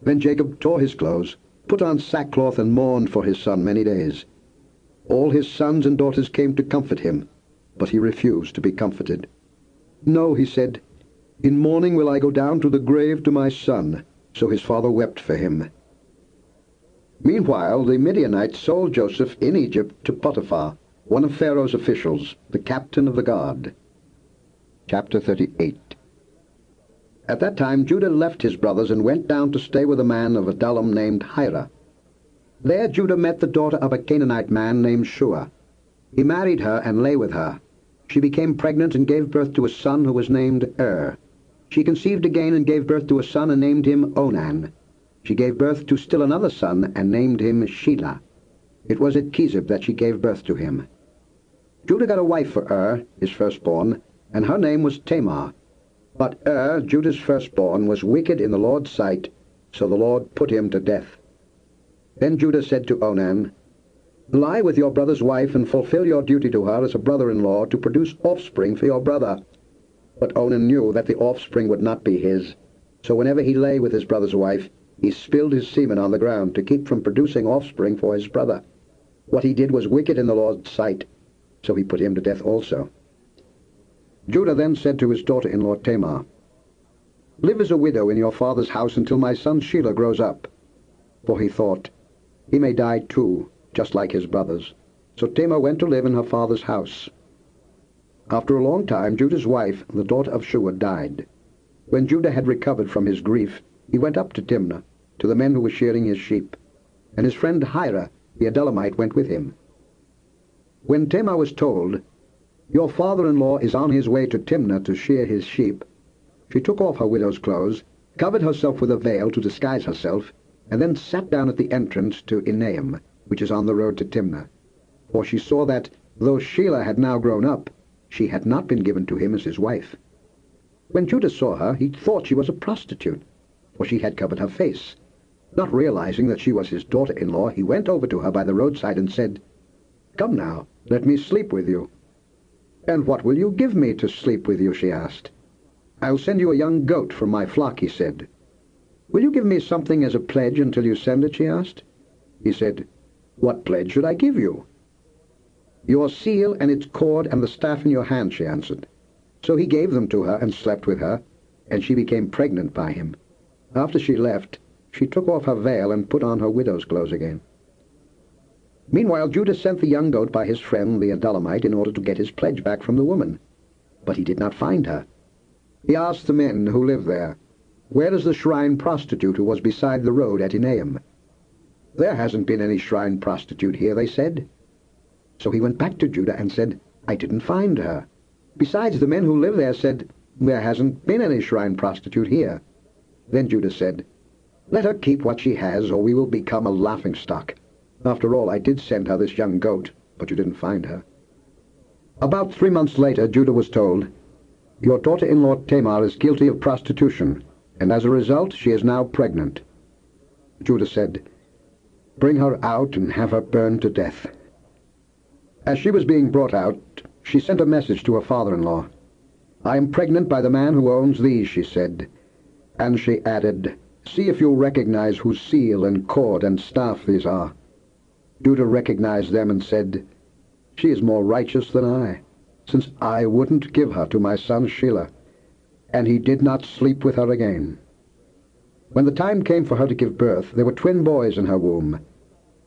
Then Jacob tore his clothes, put on sackcloth, and mourned for his son many days. All his sons and daughters came to comfort him, but he refused to be comforted. "No," he said, "in mourning will I go down to the grave to my son." So his father wept for him. Meanwhile, the Midianites sold Joseph in Egypt to Potiphar, one of Pharaoh's officials, the captain of the guard. Chapter 38. At that time Judah left his brothers and went down to stay with a man of Adullam named Hira. There Judah met the daughter of a Canaanite man named Shua. He married her and lay with her. She became pregnant and gave birth to a son who was named She conceived again and gave birth to a son and named him Onan. She gave birth to still another son and named him Shelah. It was at Chezib that she gave birth to him. Judah got a wife for his firstborn, and her name was Tamar. But Judah's firstborn, was wicked in the Lord's sight, so the Lord put him to death. Then Judah said to Onan, "Lie with your brother's wife and fulfill your duty to her as a brother-in-law to produce offspring for your brother." But Onan knew that the offspring would not be his, so whenever he lay with his brother's wife, he spilled his semen on the ground to keep from producing offspring for his brother. What he did was wicked in the Lord's sight, so he put him to death also. Judah then said to his daughter-in-law Tamar, "Live as a widow in your father's house until my son Shelah grows up." For he thought, "He may die too, just like his brothers." So Tamar went to live in her father's house. After a long time, Judah's wife, the daughter of Shua, died. When Judah had recovered from his grief, he went up to Timnah, to the men who were shearing his sheep, and his friend Hira, the Adullamite, went with him. When Tamar was told, "Your father-in-law is on his way to Timnah to shear his sheep," she took off her widow's clothes, covered herself with a veil to disguise herself, and then sat down at the entrance to Enaim, which is on the road to Timnah. For she saw that, though Shelah had now grown up, she had not been given to him as his wife. When Judah saw her, he thought she was a prostitute, for she had covered her face. Not realizing that she was his daughter-in-law, he went over to her by the roadside and said, "Come now, let me sleep with you." "And what will you give me to sleep with you?" she asked. "I'll send you a young goat from my flock," he said. "Will you give me something as a pledge until you send it?" she asked. He said, "What pledge should I give you?" "Your seal and its cord and the staff in your hand," she answered. So he gave them to her and slept with her, and she became pregnant by him. After she left, she took off her veil and put on her widow's clothes again. Meanwhile, Judah sent the young goat by his friend the Adullamite in order to get his pledge back from the woman. But he did not find her. He asked the men who lived there, "Where is the shrine prostitute who was beside the road at Enaim?" "There hasn't been any shrine prostitute here," they said. So he went back to Judah and said, "I didn't find her." Besides, the men who live there said, "There hasn't been any shrine prostitute here." Then Judah said, "Let her keep what she has, or we will become a laughingstock. After all, I did send her this young goat, but you didn't find her." About 3 months later, Judah was told, "Your daughter-in-law Tamar is guilty of prostitution, and as a result she is now pregnant." Judah said, "Bring her out and have her burned to death." As she was being brought out, she sent a message to her father-in-law. "I am pregnant by the man who owns these," she said. And she added, "See if you recognize whose seal and cord and staff these are." Judah recognized them and said, "She is more righteous than I, since I wouldn't give her to my son Shelah." And he did not sleep with her again. When the time came for her to give birth, there were twin boys in her womb.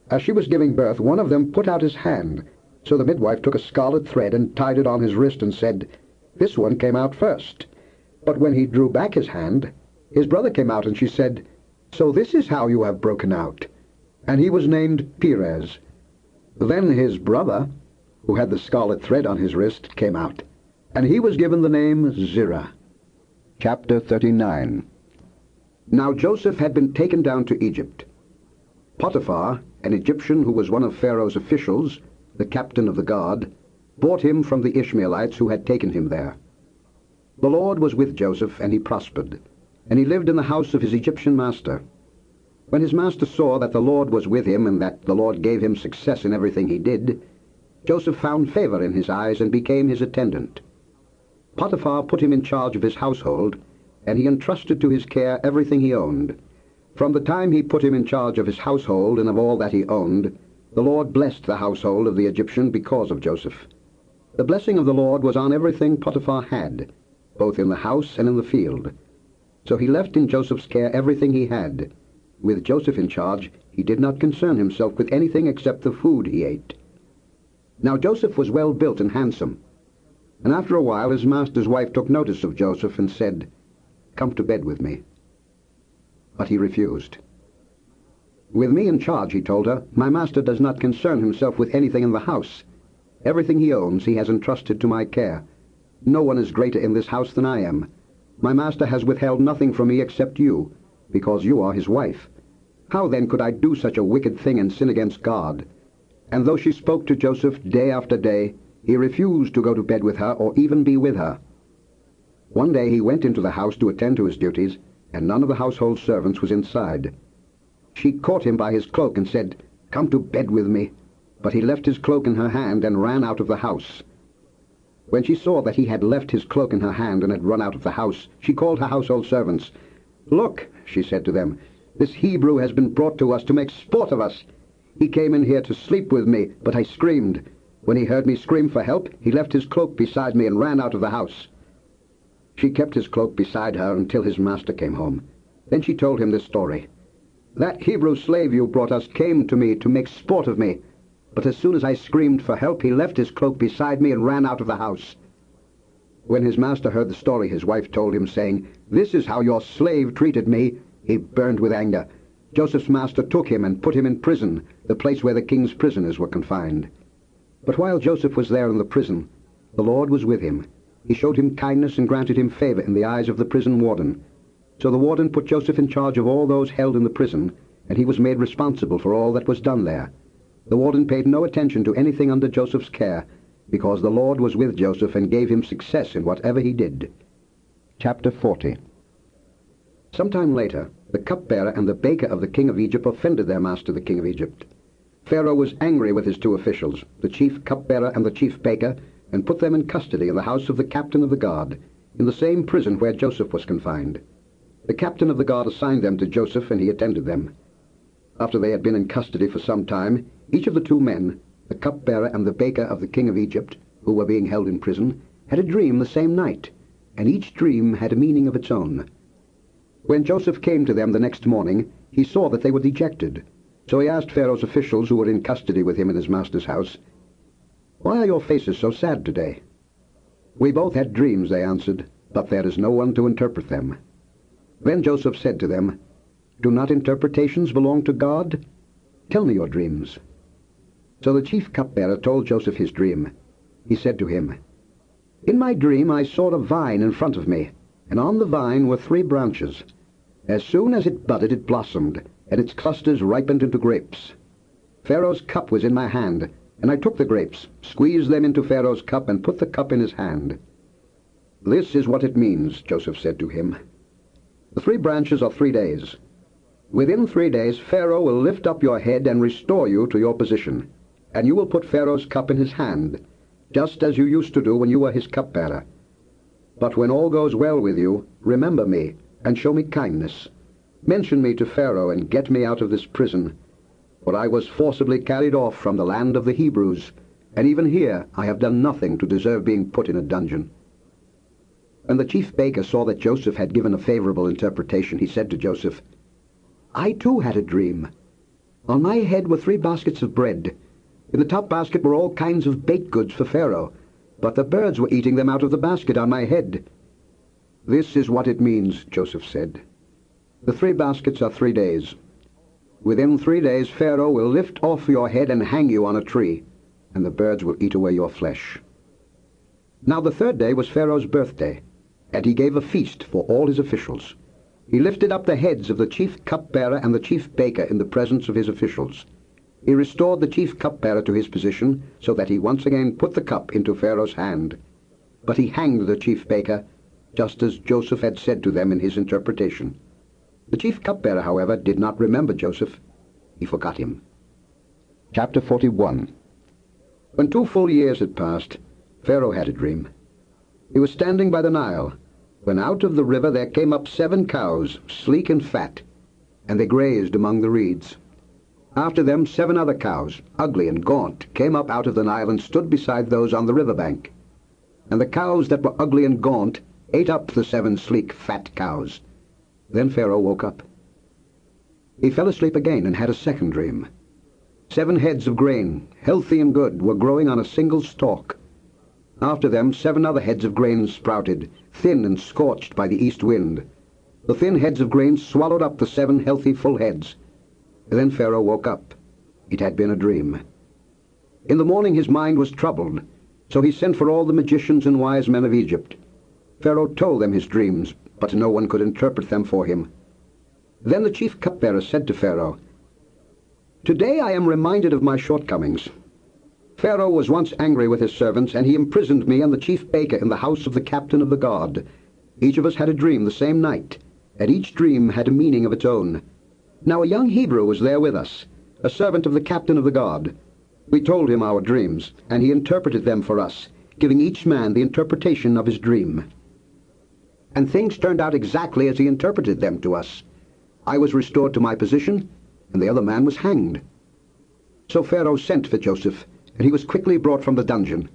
As she was giving birth, one of them put out his hand. So the midwife took a scarlet thread and tied it on his wrist and said, "This one came out first." But when he drew back his hand, his brother came out, and she said, "So this is how you have broken out." And he was named Perez. Then his brother, who had the scarlet thread on his wrist, came out, and he was given the name Zerah. Chapter 39. Now Joseph had been taken down to Egypt. Potiphar, an Egyptian who was one of Pharaoh's officials, the captain of the guard, bought him from the Ishmaelites who had taken him there. The Lord was with Joseph, and he prospered, and he lived in the house of his Egyptian master. When his master saw that the Lord was with him, and that the Lord gave him success in everything he did, Joseph found favor in his eyes and became his attendant. Potiphar put him in charge of his household, and he entrusted to his care everything he owned. From the time he put him in charge of his household and of all that he owned, the Lord blessed the household of the Egyptian because of Joseph. The blessing of the Lord was on everything Potiphar had, both in the house and in the field. So he left in Joseph's care everything he had. With Joseph in charge, he did not concern himself with anything except the food he ate. Now Joseph was well built and handsome. And after a while his master's wife took notice of Joseph and said, "Come to bed with me." But he refused. "With me in charge," he told her, "my master does not concern himself with anything in the house. Everything he owns he has entrusted to my care. No one is greater in this house than I am. My master has withheld nothing from me except you, because you are his wife. How then could I do such a wicked thing and sin against God?" And though she spoke to Joseph day after day, he refused to go to bed with her or even be with her. One day he went into the house to attend to his duties, and none of the household servants was inside. She caught him by his cloak and said, "Come to bed with me." But he left his cloak in her hand and ran out of the house. When she saw that he had left his cloak in her hand and had run out of the house, she called her household servants. "Look," she said to them, "this Hebrew has been brought to us to make sport of us. He came in here to sleep with me, but I screamed. When he heard me scream for help, he left his cloak beside me and ran out of the house." She kept his cloak beside her until his master came home. Then she told him this story. "That Hebrew slave you brought us came to me to make sport of me, but as soon as I screamed for help, he left his cloak beside me and ran out of the house." When his master heard the story, his wife told him, saying, "This is how your slave treated me." He burned with anger. Joseph's master took him and put him in prison, the place where the king's prisoners were confined. But while Joseph was there in the prison, the Lord was with him. He showed him kindness and granted him favor in the eyes of the prison warden. So the warden put Joseph in charge of all those held in the prison, and he was made responsible for all that was done there. The warden paid no attention to anything under Joseph's care, because the Lord was with Joseph and gave him success in whatever he did. Chapter 40. Sometime later, the cupbearer and the baker of the king of Egypt offended their master, the king of Egypt. Pharaoh was angry with his two officials, the chief cupbearer and the chief baker, and put them in custody in the house of the captain of the guard, in the same prison where Joseph was confined. The captain of the guard assigned them to Joseph, and he attended them. After they had been in custody for some time, each of the two men, the cupbearer and the baker of the king of Egypt, who were being held in prison, had a dream the same night, and each dream had a meaning of its own. When Joseph came to them the next morning, he saw that they were dejected. So he asked Pharaoh's officials who were in custody with him in his master's house, "Why are your faces so sad today?" "We both had dreams," they answered, "but there is no one to interpret them." Then Joseph said to them, "Do not interpretations belong to God? Tell me your dreams." So the chief cupbearer told Joseph his dream. He said to him, "In my dream I saw a vine in front of me, and on the vine were 3 branches. As soon as it budded, it blossomed, and its clusters ripened into grapes. Pharaoh's cup was in my hand, and I took the grapes, squeezed them into Pharaoh's cup, and put the cup in his hand." "This is what it means," Joseph said to him. "The 3 branches are 3 days. Within 3 days Pharaoh will lift up your head and restore you to your position, and you will put Pharaoh's cup in his hand, just as you used to do when you were his cupbearer. But when all goes well with you, remember me and show me kindness. Mention me to Pharaoh and get me out of this prison, for I was forcibly carried off from the land of the Hebrews, and even here I have done nothing to deserve being put in a dungeon." When the chief baker saw that Joseph had given a favorable interpretation, he said to Joseph, "I too had a dream. On my head were 3 baskets of bread. In the top basket were all kinds of baked goods for Pharaoh, but the birds were eating them out of the basket on my head." "This is what it means," Joseph said. "The 3 baskets are 3 days. Within 3 days Pharaoh will lift off your head and hang you on a tree, and the birds will eat away your flesh." Now the 3rd day was Pharaoh's birthday, and he gave a feast for all his officials. He lifted up the heads of the chief cupbearer and the chief baker in the presence of his officials. He restored the chief cupbearer to his position, so that he once again put the cup into Pharaoh's hand. But he hanged the chief baker, just as Joseph had said to them in his interpretation. The chief cupbearer, however, did not remember Joseph. He forgot him. Chapter 41. When 2 full years had passed, Pharaoh had a dream. He was standing by the Nile, when out of the river there came up 7 cows, sleek and fat, and they grazed among the reeds. After them 7 other cows, ugly and gaunt, came up out of the Nile and stood beside those on the river bank. And the cows that were ugly and gaunt ate up the 7 sleek, fat cows. Then Pharaoh woke up. He fell asleep again and had a second dream. 7 heads of grain, healthy and good, were growing on a single stalk. After them 7 other heads of grain sprouted, thin and scorched by the east wind. The thin heads of grain swallowed up the 7 healthy full heads. And then Pharaoh woke up. It had been a dream. In the morning his mind was troubled, so he sent for all the magicians and wise men of Egypt. Pharaoh told them his dreams, but no one could interpret them for him. Then the chief cupbearer said to Pharaoh, "Today I am reminded of my shortcomings. Pharaoh was once angry with his servants, and he imprisoned me and the chief baker in the house of the captain of the guard. Each of us had a dream the same night, and each dream had a meaning of its own. Now a young Hebrew was there with us, a servant of the captain of the guard. We told him our dreams, and he interpreted them for us, giving each man the interpretation of his dream. And things turned out exactly as he interpreted them to us. I was restored to my position, and the other man was hanged. So Pharaoh sent for Joseph, and he was quickly brought from the dungeon.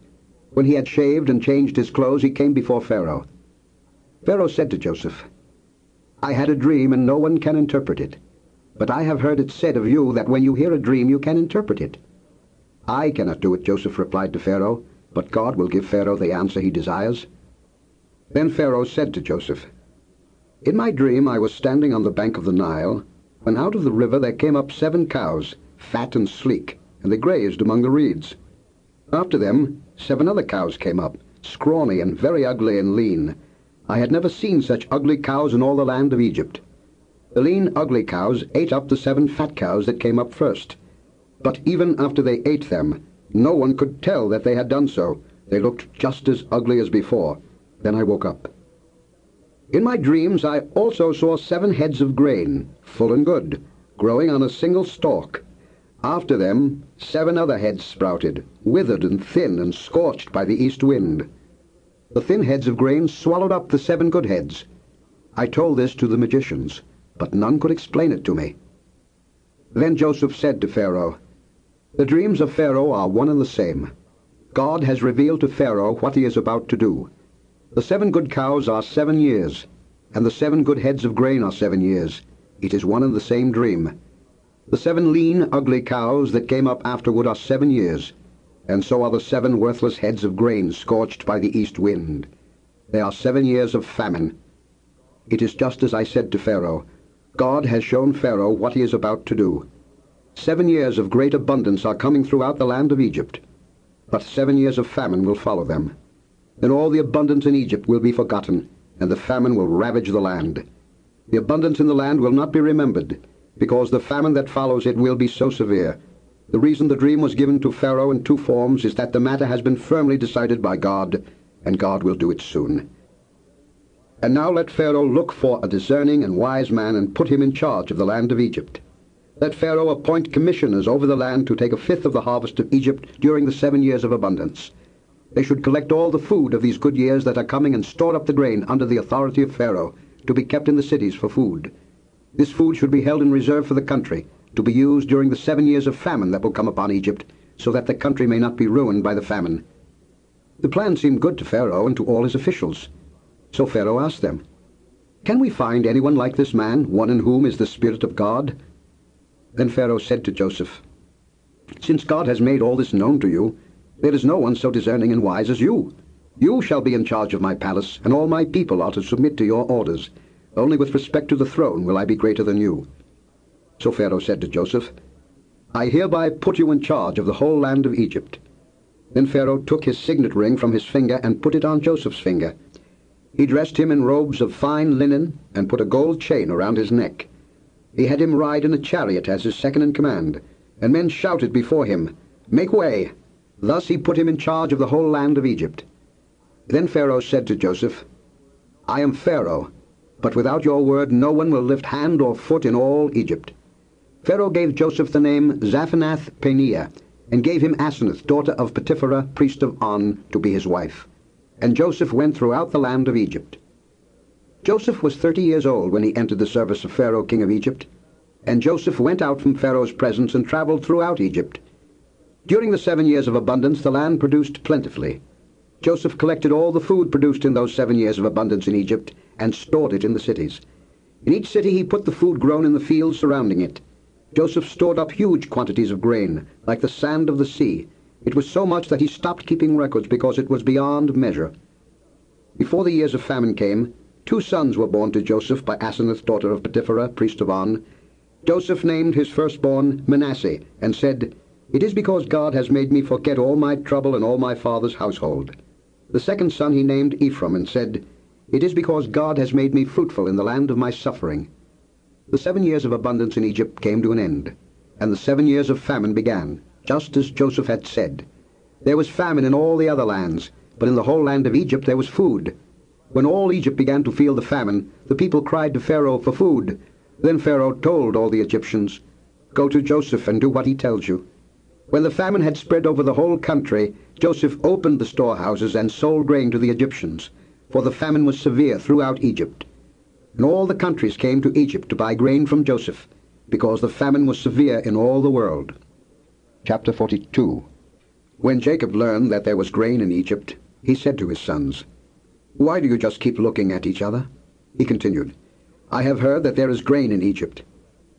When he had shaved and changed his clothes, he came before Pharaoh. Pharaoh said to Joseph, I had a dream, and no one can interpret it. But I have heard it said of you that when you hear a dream, you can interpret it. I cannot do it, Joseph replied to Pharaoh, but God will give Pharaoh the answer he desires. Then Pharaoh said to Joseph, In my dream I was standing on the bank of the Nile, when out of the river there came up 7 cows, fat and sleek, and they grazed among the reeds. After them 7 other cows came up, scrawny and very ugly and lean. I had never seen such ugly cows in all the land of Egypt. The lean, ugly cows ate up the 7 fat cows that came up first. But even after they ate them, no one could tell that they had done so. They looked just as ugly as before. Then I woke up. In my dreams I also saw 7 heads of grain, full and good, growing on a single stalk. After them 7 other heads sprouted, withered and thin and scorched by the east wind. The thin heads of grain swallowed up the 7 good heads. I told this to the magicians, but none could explain it to me. Then Joseph said to Pharaoh, The dreams of Pharaoh are one and the same. God has revealed to Pharaoh what he is about to do. The 7 good cows are 7 years, and the 7 good heads of grain are 7 years. It is one and the same dream. The 7 lean, ugly cows that came up afterward are 7 years, and so are the 7 worthless heads of grain scorched by the east wind. They are 7 years of famine. It is just as I said to Pharaoh. God has shown Pharaoh what he is about to do. 7 years of great abundance are coming throughout the land of Egypt, but 7 years of famine will follow them. Then all the abundance in Egypt will be forgotten, and the famine will ravage the land. The abundance in the land will not be remembered, because the famine that follows it will be so severe. The reason the dream was given to Pharaoh in 2 forms is that the matter has been firmly decided by God, and God will do it soon. And now let Pharaoh look for a discerning and wise man and put him in charge of the land of Egypt. Let Pharaoh appoint commissioners over the land to take 1/5 of the harvest of Egypt during the 7 years of abundance. They should collect all the food of these good years that are coming and store up the grain under the authority of Pharaoh, to be kept in the cities for food. This food should be held in reserve for the country, to be used during the 7 years of famine that will come upon Egypt, so that the country may not be ruined by the famine. The plan seemed good to Pharaoh and to all his officials. So Pharaoh asked them, Can we find anyone like this man, one in whom is the Spirit of God? Then Pharaoh said to Joseph, Since God has made all this known to you, there is no one so discerning and wise as you. You shall be in charge of my palace, and all my people are to submit to your orders. Only with respect to the throne will I be greater than you. So Pharaoh said to Joseph, I hereby put you in charge of the whole land of Egypt. Then Pharaoh took his signet ring from his finger and put it on Joseph's finger. He dressed him in robes of fine linen and put a gold chain around his neck. He had him ride in a chariot as his second in command, and men shouted before him, Make way! Thus he put him in charge of the whole land of Egypt. Then Pharaoh said to Joseph, I am Pharaoh, but without your word no one will lift hand or foot in all Egypt. Pharaoh gave Joseph the name Zaphanath-Paneah, and gave him Asenath, daughter of Potipherah, priest of On, to be his wife. And Joseph went throughout the land of Egypt. Joseph was 30 years old when he entered the service of Pharaoh, king of Egypt. And Joseph went out from Pharaoh's presence and traveled throughout Egypt. During the 7 years of abundance the land produced plentifully. Joseph collected all the food produced in those 7 years of abundance in Egypt and stored it in the cities. In each city he put the food grown in the fields surrounding it. Joseph stored up huge quantities of grain, like the sand of the sea. It was so much that he stopped keeping records because it was beyond measure. Before the years of famine came, 2 sons were born to Joseph by Asenath, daughter of Potipherah, priest of On. Joseph named his firstborn Manasseh, and said, It is because God has made me forget all my trouble and all my father's household. The second son he named Ephraim, and said, It is because God has made me fruitful in the land of my suffering. The 7 years of abundance in Egypt came to an end, and the 7 years of famine began, just as Joseph had said. There was famine in all the other lands, but in the whole land of Egypt there was food. When all Egypt began to feel the famine, the people cried to Pharaoh for food. Then Pharaoh told all the Egyptians, Go to Joseph and do what he tells you. When the famine had spread over the whole country, Joseph opened the storehouses and sold grain to the Egyptians, for the famine was severe throughout Egypt. And all the countries came to Egypt to buy grain from Joseph, because the famine was severe in all the world. Chapter 42. When Jacob learned that there was grain in Egypt, he said to his sons, "Why do you just keep looking at each other?" He continued, "I have heard that there is grain in Egypt.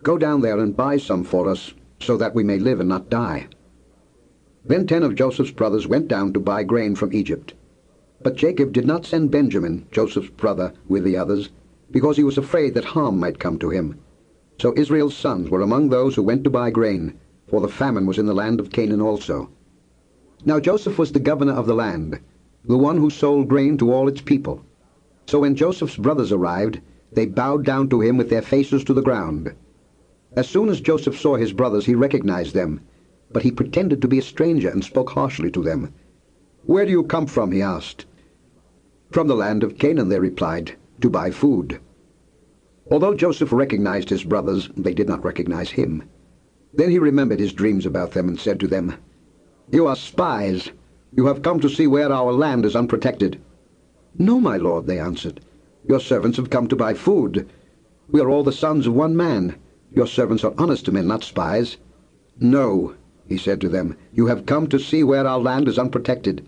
Go down there and buy some for us, so that we may live and not die." Then 10 of Joseph's brothers went down to buy grain from Egypt. But Jacob did not send Benjamin, Joseph's brother, with the others, because he was afraid that harm might come to him. So Israel's sons were among those who went to buy grain, for the famine was in the land of Canaan also. Now Joseph was the governor of the land, the one who sold grain to all its people. So when Joseph's brothers arrived, they bowed down to him with their faces to the ground. As soon as Joseph saw his brothers, he recognized them, but he pretended to be a stranger and spoke harshly to them. "Where do you come from?" he asked. "From the land of Canaan," they replied, "to buy food." Although Joseph recognized his brothers, they did not recognize him. Then he remembered his dreams about them and said to them, "You are spies. You have come to see where our land is unprotected." "No, my lord," they answered. "Your servants have come to buy food. We are all the sons of one man. Your servants are honest men, not spies." "No," he said to them, "you have come to see where our land is unprotected."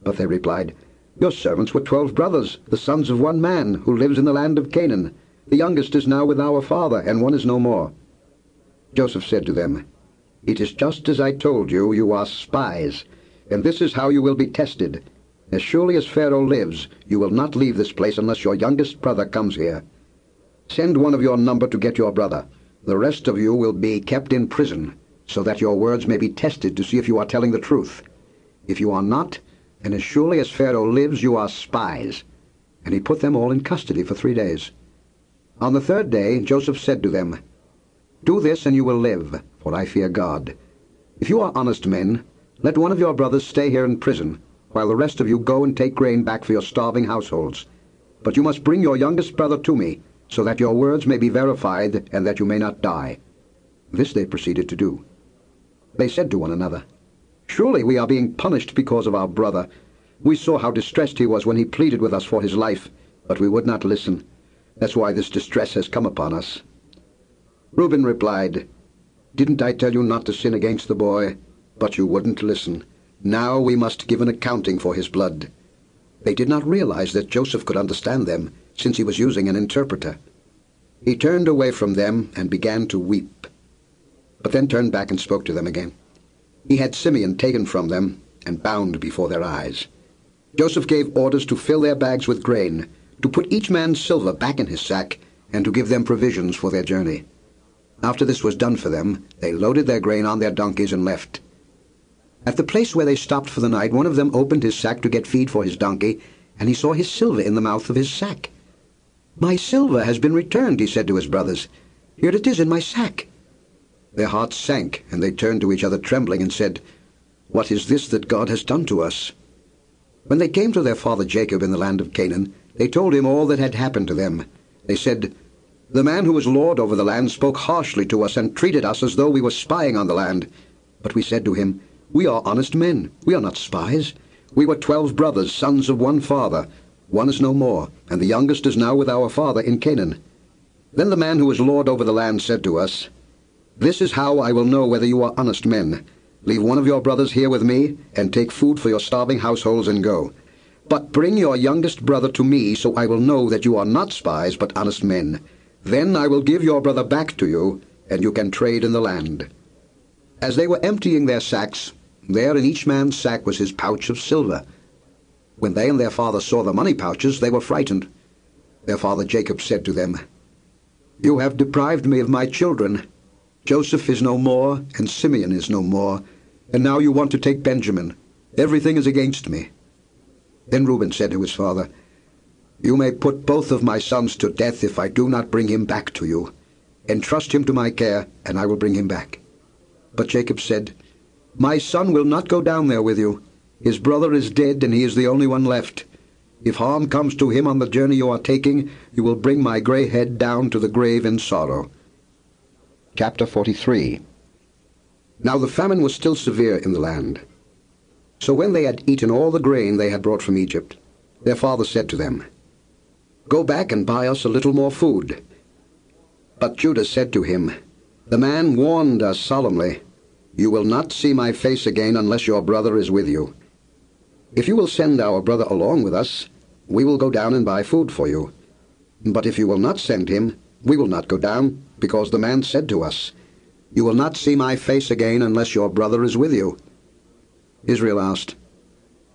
But they replied, "Your servants were 12 brothers, the sons of one man, who lives in the land of Canaan. The youngest is now with our father, and one is no more." Joseph said to them, "It is just as I told you, you are spies, and this is how you will be tested. As surely as Pharaoh lives, you will not leave this place unless your youngest brother comes here. Send one of your number to get your brother. The rest of you will be kept in prison, so that your words may be tested to see if you are telling the truth. If you are not, and as surely as Pharaoh lives, you are spies." And he put them all in custody for 3 days. On the 3rd day Joseph said to them, "Do this and you will live, for I fear God. If you are honest men, let one of your brothers stay here in prison, while the rest of you go and take grain back for your starving households. But you must bring your youngest brother to me, so that your words may be verified and that you may not die." This they proceeded to do. They said to one another, "Surely we are being punished because of our brother. We saw how distressed he was when he pleaded with us for his life, but we would not listen. That's why this distress has come upon us." Reuben replied, "Didn't I tell you not to sin against the boy? But you wouldn't listen. Now we must give an accounting for his blood." They did not realize that Joseph could understand them, since he was using an interpreter. He turned away from them and began to weep, but then turned back and spoke to them again. He had Simeon taken from them and bound before their eyes. Joseph gave orders to fill their bags with grain, to put each man's silver back in his sack, and to give them provisions for their journey. After this was done for them, they loaded their grain on their donkeys and left. At the place where they stopped for the night, one of them opened his sack to get feed for his donkey, and he saw his silver in the mouth of his sack. "My silver has been returned," he said to his brothers. "Here it is in my sack." Their hearts sank, and they turned to each other trembling and said, "What is this that God has done to us?" When they came to their father Jacob in the land of Canaan, they told him all that had happened to them. They said, "The man who was lord over the land spoke harshly to us and treated us as though we were spying on the land. But we said to him, 'We are honest men. We are not spies. We were 12 brothers, sons of one father. One is no more, and the youngest is now with our father in Canaan.' Then the man who was lord over the land said to us, 'This is how I will know whether you are honest men. Leave one of your brothers here with me, and take food for your starving households and go. But bring your youngest brother to me, so I will know that you are not spies, but honest men. Then I will give your brother back to you, and you can trade in the land.' As they were emptying their sacks, there in each man's sack was his pouch of silver. When they and their father saw the money pouches, they were frightened. Their father Jacob said to them, 'You have deprived me of my children. Joseph is no more, and Simeon is no more, and now you want to take Benjamin. Everything is against me.' Then Reuben said to his father, 'You may put both of my sons to death if I do not bring him back to you. Entrust him to my care, and I will bring him back.' But Jacob said, 'My son will not go down there with you. His brother is dead, and he is the only one left. If harm comes to him on the journey you are taking, you will bring my gray head down to the grave in sorrow.'" Chapter 43. Now the famine was still severe in the land. So when they had eaten all the grain they had brought from Egypt, their father said to them, "Go back and buy us a little more food." But Judah said to him, "The man warned us solemnly, You will not see my face again unless your brother is with you. If you will send our brother along with us, we will go down and buy food for you. But if you will not send him, we will not go down, because the man said to us, 'You will not see my face again unless your brother is with you.'" Israel asked,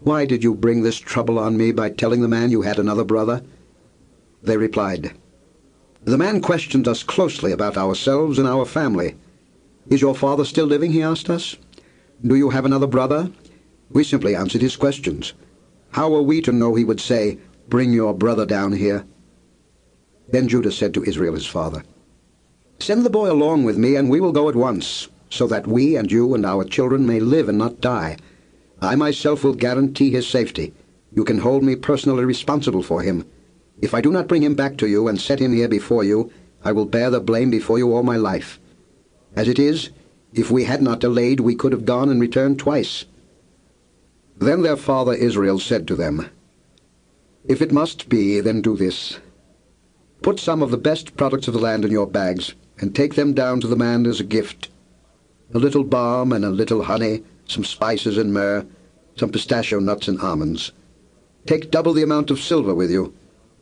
"Why did you bring this trouble on me by telling the man you had another brother?" They replied, "The man questioned us closely about ourselves and our family. 'Is your father still living?' he asked us. 'Do you have another brother?' We simply answered his questions. How were we to know he would say, 'Bring your brother down here'?" Then Judah said to Israel his father, "Send the boy along with me, and we will go at once, so that we and you and our children may live and not die. I myself will guarantee his safety. You can hold me personally responsible for him. If I do not bring him back to you and set him here before you, I will bear the blame before you all my life. As it is, if we had not delayed, we could have gone and returned twice." Then their father Israel said to them, "If it must be, then do this. Put some of the best products of the land in your bags, and take them down to the man as a gift. A little balm and a little honey, some spices and myrrh, some pistachio nuts and almonds. Take double the amount of silver with you,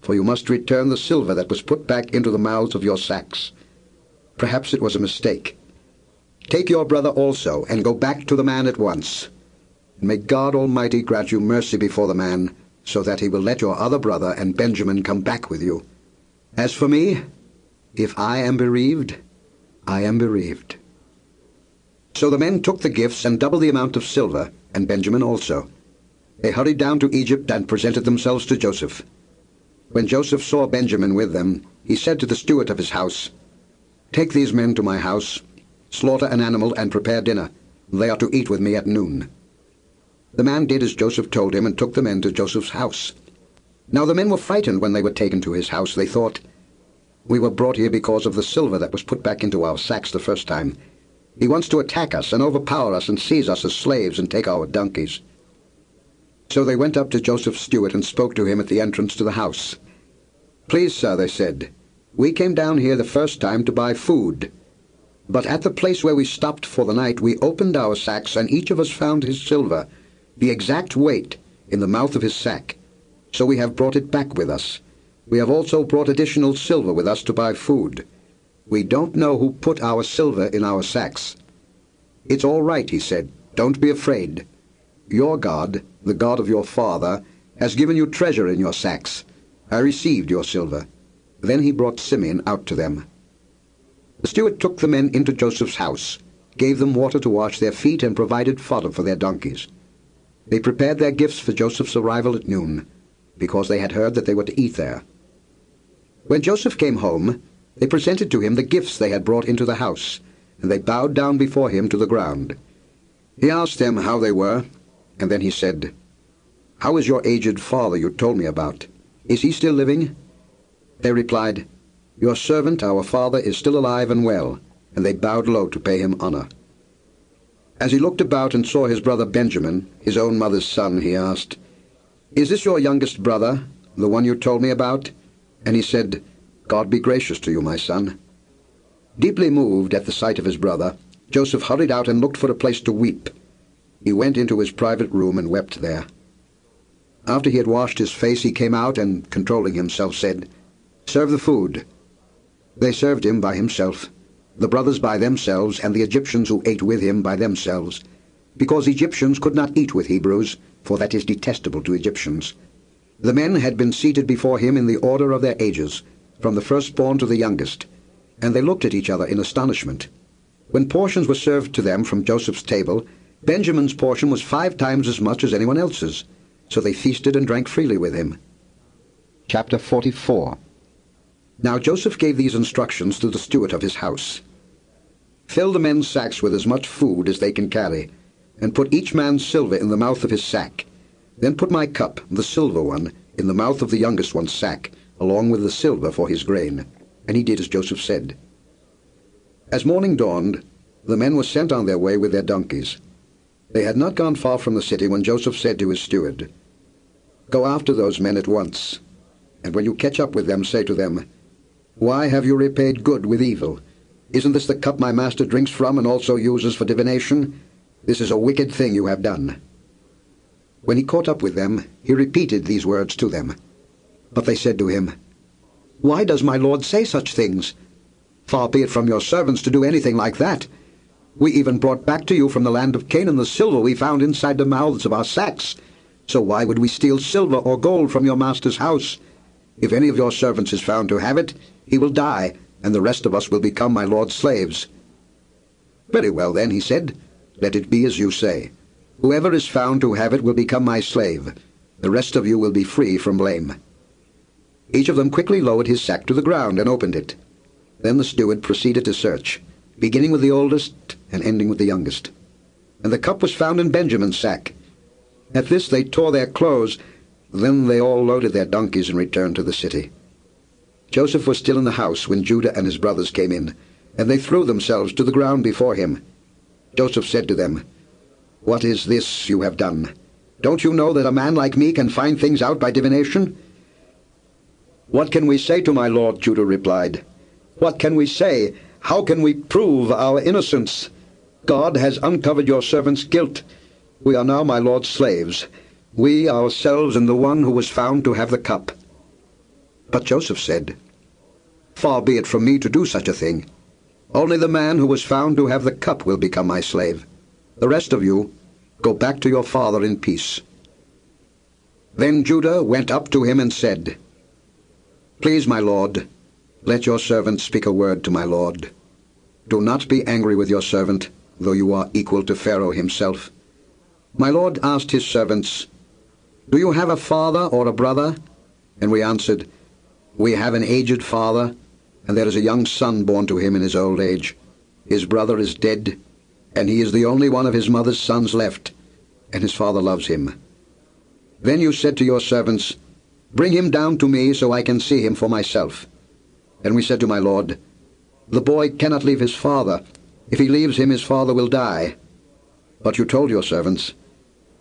for you must return the silver that was put back into the mouths of your sacks. Perhaps it was a mistake. Take your brother also, and go back to the man at once. And may God Almighty grant you mercy before the man, so that he will let your other brother and Benjamin come back with you. As for me, if I am bereaved, I am bereaved." So the men took the gifts and double the amount of silver, and Benjamin also. They hurried down to Egypt and presented themselves to Joseph. When Joseph saw Benjamin with them, he said to the steward of his house, "Take these men to my house, slaughter an animal and prepare dinner. They are to eat with me at noon." The man did as Joseph told him and took the men to Joseph's house. Now the men were frightened when they were taken to his house. They thought, "We were brought here because of the silver that was put back into our sacks the first time. He wants to attack us and overpower us and seize us as slaves and take our donkeys." So they went up to Joseph's steward and spoke to him at the entrance to the house. "Please, sir," they said, "we came down here the first time to buy food. But at the place where we stopped for the night, we opened our sacks, and each of us found his silver, the exact weight, in the mouth of his sack. So we have brought it back with us. We have also brought additional silver with us to buy food. We don't know who put our silver in our sacks." "It's all right," he said. "Don't be afraid. Your God, the God of your father, has given you treasure in your sacks. I received your silver." Then he brought Simeon out to them. The steward took the men into Joseph's house, gave them water to wash their feet, and provided fodder for their donkeys. They prepared their gifts for Joseph's arrival at noon, because they had heard that they were to eat there. When Joseph came home, they presented to him the gifts they had brought into the house, and they bowed down before him to the ground. He asked them how they were, and then he said, "How is your aged father you told me about? Is he still living?" They replied, "Your servant, our father, is still alive and well," and they bowed low to pay him honor. As he looked about and saw his brother Benjamin, his own mother's son, he asked, "Is this your youngest brother, the one you told me about?" And he said, "God be gracious to you, my son." Deeply moved at the sight of his brother, Joseph hurried out and looked for a place to weep. He went into his private room and wept there. After he had washed his face, he came out and, controlling himself, said, "Serve the food." They served him by himself, the brothers by themselves, and the Egyptians who ate with him by themselves, because Egyptians could not eat with Hebrews, for that is detestable to Egyptians. The men had been seated before him in the order of their ages, from the firstborn to the youngest, and they looked at each other in astonishment. When portions were served to them from Joseph's table, Benjamin's portion was 5 times as much as anyone else's, so they feasted and drank freely with him. Chapter 44. Now Joseph gave these instructions to the steward of his house. "Fill the men's sacks with as much food as they can carry, and put each man's silver in the mouth of his sack. Then put my cup, the silver one, in the mouth of the youngest one's sack, along with the silver for his grain." And he did as Joseph said. As morning dawned, the men were sent on their way with their donkeys. They had not gone far from the city when Joseph said to his steward, "Go after those men at once, and when you catch up with them, say to them, 'Why have you repaid good with evil? Isn't this the cup my master drinks from and also uses for divination? This is a wicked thing you have done." When he caught up with them, he repeated these words to them. But they said to him, "Why does my lord say such things? Far be it from your servants to do anything like that. We even brought back to you from the land of Canaan the silver we found inside the mouths of our sacks. So why would we steal silver or gold from your master's house? If any of your servants is found to have it, he will die, and the rest of us will become my lord's slaves." "Very well then," he said, "let it be as you say. Whoever is found to have it will become my slave. The rest of you will be free from blame." Each of them quickly lowered his sack to the ground and opened it. Then the steward proceeded to search, beginning with the oldest and ending with the youngest. And the cup was found in Benjamin's sack. At this they tore their clothes. Then they all loaded their donkeys and returned to the city. Joseph was still in the house when Judah and his brothers came in, and they threw themselves to the ground before him. Joseph said to them, "What is this you have done? Don't you know that a man like me can find things out by divination?" "What can we say to my lord?" Judah replied. "What can we say? How can we prove our innocence? God has uncovered your servant's guilt. We are now my lord's slaves, we ourselves and the one who was found to have the cup." But Joseph said, "Far be it from me to do such a thing. Only the man who was found to have the cup will become my slave. The rest of you, go back to your father in peace." Then Judah went up to him and said, "Please, my lord, let your servant speak a word to my lord. Do not be angry with your servant, though you are equal to Pharaoh himself." My lord asked his servants, "Do you have a father or a brother?" And we answered, "We have an aged father, and there is a young son born to him in his old age. His brother is dead, and he is the only one of his mother's sons left, and his father loves him." Then you said to your servants, "Bring him down to me so I can see him for myself." And we said to my lord, "The boy cannot leave his father. If he leaves him, his father will die." But you told your servants,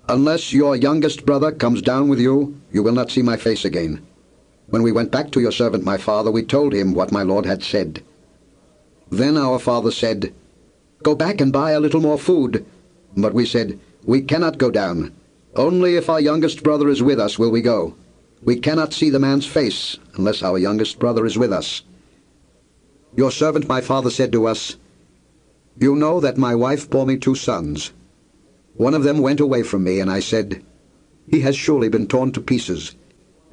"Unless your youngest brother comes down with you, you will not see my face again." When we went back to your servant my father, we told him what my lord had said. Then our father said, "Go back and buy a little more food." But we said, "We cannot go down. Only if our youngest brother is with us will we go. We cannot see the man's face unless our youngest brother is with us." Your servant my father said to us, "You know that my wife bore me 2 sons. One of them went away from me, and I said, 'He has surely been torn to pieces,'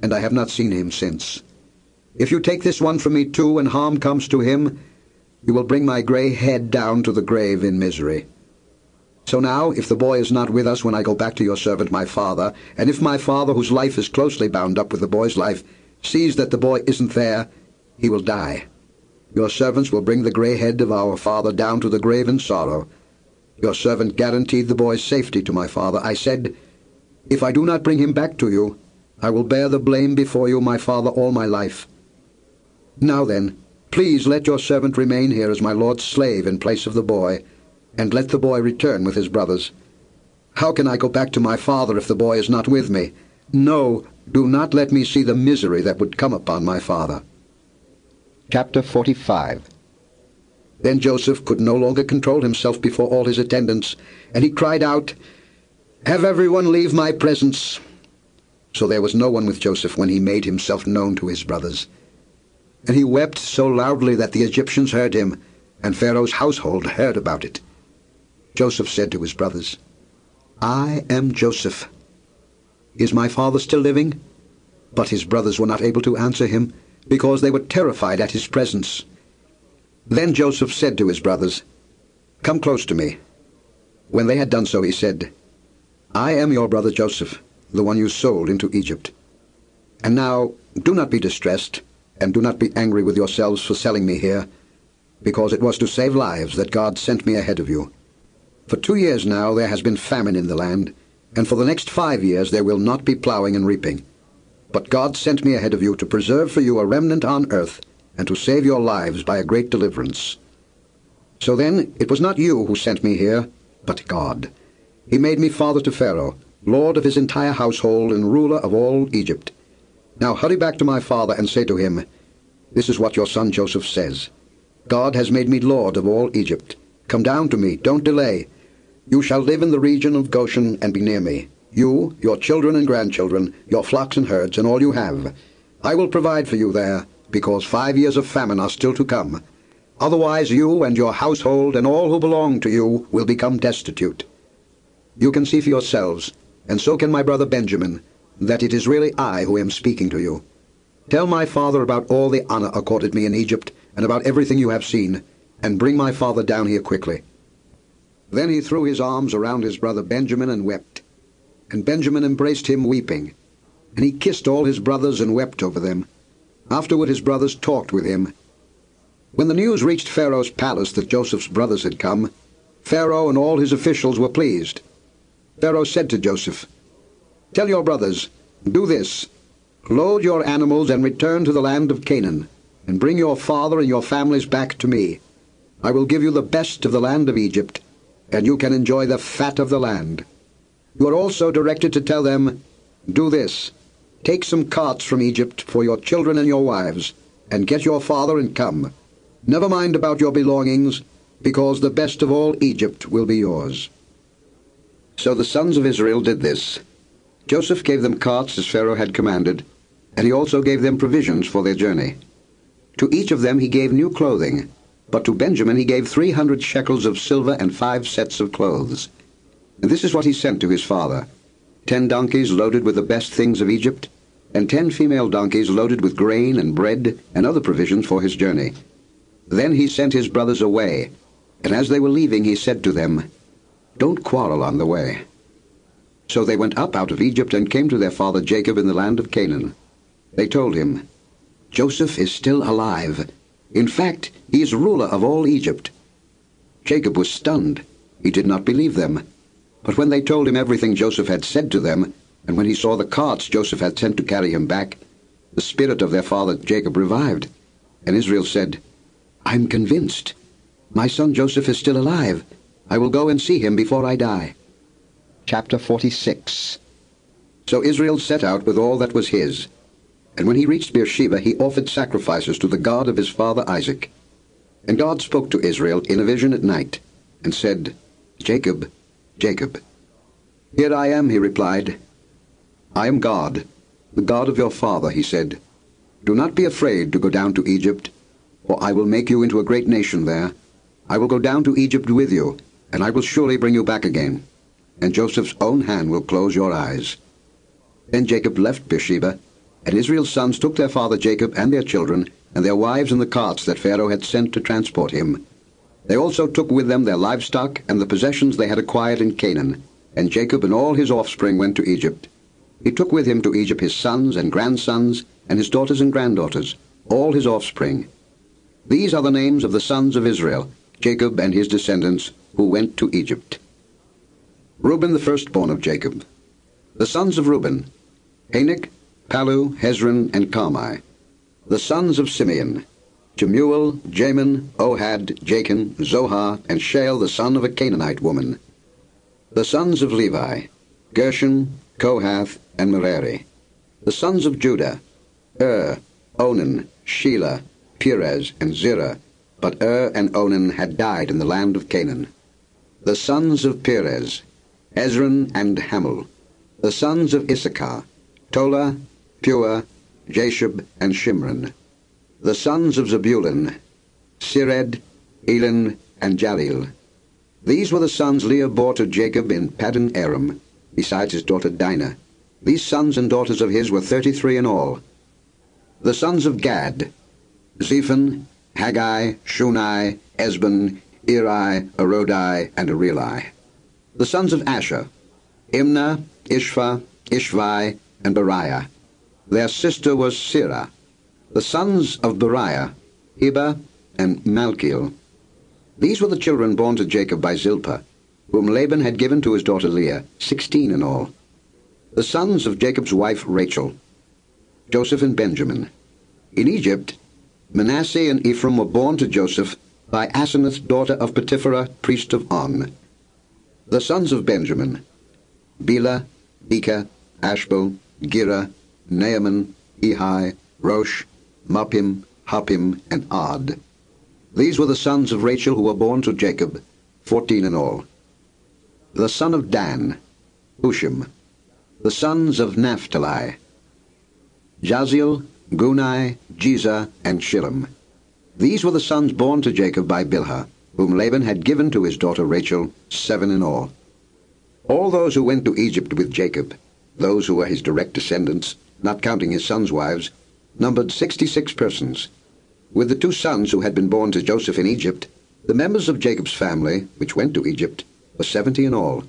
and I have not seen him since. If you take this one from me too, and harm comes to him, you will bring my gray head down to the grave in misery. So now, if the boy is not with us when I go back to your servant my father, and if my father, whose life is closely bound up with the boy's life, sees that the boy isn't there, he will die. Your servants will bring the gray head of our father down to the grave in sorrow. Your servant guaranteed the boy's safety to my father. I said, 'If I do not bring him back to you, I will bear the blame before you, my father, all my life.' Now then, please let your servant remain here as my lord's slave in place of the boy, and let the boy return with his brothers. How can I go back to my father if the boy is not with me? No, do not let me see the misery that would come upon my father." Chapter 45. Then Joseph could no longer control himself before all his attendants, and he cried out, "Have everyone leave my presence." So there was no one with Joseph when he made himself known to his brothers. And he wept so loudly that the Egyptians heard him, and Pharaoh's household heard about it. Joseph said to his brothers, "I am Joseph. Is my father still living?" But his brothers were not able to answer him, because they were terrified at his presence. Then Joseph said to his brothers, "Come close to me." When they had done so, he said, "I am your brother Joseph, the one you sold into Egypt. And now do not be distressed, and do not be angry with yourselves for selling me here, because it was to save lives that God sent me ahead of you. For 2 years now there has been famine in the land, and for the next 5 years there will not be plowing and reaping. But God sent me ahead of you to preserve for you a remnant on earth, and to save your lives by a great deliverance. So then it was not you who sent me here, but God. He made me father to Pharaoh, lord of his entire household and ruler of all Egypt. Now hurry back to my father and say to him, 'This is what your son Joseph says. God has made me lord of all Egypt. Come down to me, don't delay. You shall live in the region of Goshen and be near me. You, your children and grandchildren, your flocks and herds, and all you have. I will provide for you there, because 5 years of famine are still to come. Otherwise you and your household and all who belong to you will become destitute. You can see for yourselves, and so can my brother Benjamin, that it is really I who am speaking to you. Tell my father about all the honor accorded me in Egypt, and about everything you have seen, and bring my father down here quickly." Then he threw his arms around his brother Benjamin and wept. And Benjamin embraced him weeping. And he kissed all his brothers and wept over them. Afterward his brothers talked with him. When the news reached Pharaoh's palace that Joseph's brothers had come, Pharaoh and all his officials were pleased. Pharaoh said to Joseph, "Tell your brothers, do this. Load your animals and return to the land of Canaan, and bring your father and your families back to me. I will give you the best of the land of Egypt, and you can enjoy the fat of the land." You are also directed to tell them, "Do this. Take some carts from Egypt for your children and your wives, and get your father and come. Never mind about your belongings, because the best of all Egypt will be yours." So the sons of Israel did this. Joseph gave them carts as Pharaoh had commanded, and he also gave them provisions for their journey. To each of them he gave new clothing, but to Benjamin he gave 300 shekels of silver and 5 sets of clothes. And this is what he sent to his father: 10 donkeys loaded with the best things of Egypt, and 10 female donkeys loaded with grain and bread and other provisions for his journey. Then he sent his brothers away, and as they were leaving he said to them, "Don't quarrel on the way." So they went up out of Egypt and came to their father Jacob in the land of Canaan. They told him, "Joseph is still alive. In fact, he is ruler of all Egypt." Jacob was stunned. He did not believe them. But when they told him everything Joseph had said to them, and when he saw the carts Joseph had sent to carry him back, the spirit of their father Jacob revived. And Israel said, "I'm convinced. My son Joseph is still alive. I will go and see him before I die." Chapter 46. So Israel set out with all that was his. And when he reached Beersheba, he offered sacrifices to the God of his father Isaac. And God spoke to Israel in a vision at night, and said, "Jacob, Jacob." "Here I am," he replied. "I am God, the God of your father," he said. "Do not be afraid to go down to Egypt, for I will make you into a great nation there. I will go down to Egypt with you, and I will surely bring you back again, and Joseph's own hand will close your eyes." Then Jacob left Beersheba, and Israel's sons took their father Jacob and their children, and their wives in the carts that Pharaoh had sent to transport him. They also took with them their livestock and the possessions they had acquired in Canaan, and Jacob and all his offspring went to Egypt. He took with him to Egypt his sons and grandsons, and his daughters and granddaughters, all his offspring. These are the names of the sons of Israel, Jacob and his descendants, who went to Egypt. Reuben, the firstborn of Jacob. The sons of Reuben: Hanok, Palu, Hezron, and Carmi. The sons of Simeon: Jemuel, Jamin, Ohad, Jachin, Zohar, and Shael the son of a Canaanite woman. The sons of Levi: Gershon, Kohath, and Merari. The sons of Judah: Onan, Shelah, Perez, and Zerah, but and Onan had died in the land of Canaan. The sons of Perez: Hezron and Hamul. The sons of Issachar: Tola, Pua, Jashub, and Shimron. The sons of Zebulun: Sered, Elon, and Jalil. These were the sons Leah bore to Jacob in Paddan Aram, besides his daughter Dinah. These sons and daughters of his were 33 in all. The sons of Gad: Zephan, Haggai, Shunai, Esban, Eri, Arodi, and Areli. The sons of Asher: Imnah, Ishva, Ishvi, and Beriah. Their sister was Sirah. The sons of Beriah: Heba and Malkiel. These were the children born to Jacob by Zilpah, whom Laban had given to his daughter Leah, 16 in all. The sons of Jacob's wife Rachel: Joseph and Benjamin. In Egypt, Manasseh and Ephraim were born to Joseph by Asenath's daughter of Potipherah, priest of On. The sons of Benjamin: Bela, Beka, Ashbel, Gera, Naaman, Ehi, Rosh, Muppim, Huppim, and Ard. These were the sons of Rachel who were born to Jacob, 14 in all. The son of Dan, Hushim. The sons of Naphtali, Jaziel, Gunai, Jeza, and Shillam. These were the sons born to Jacob by Bilhah, whom Laban had given to his daughter Rachel, 7 in all. All those who went to Egypt with Jacob, those who were his direct descendants, not counting his sons' wives, numbered 66 persons. With the 2 sons who had been born to Joseph in Egypt, the members of Jacob's family, which went to Egypt, were 70 in all.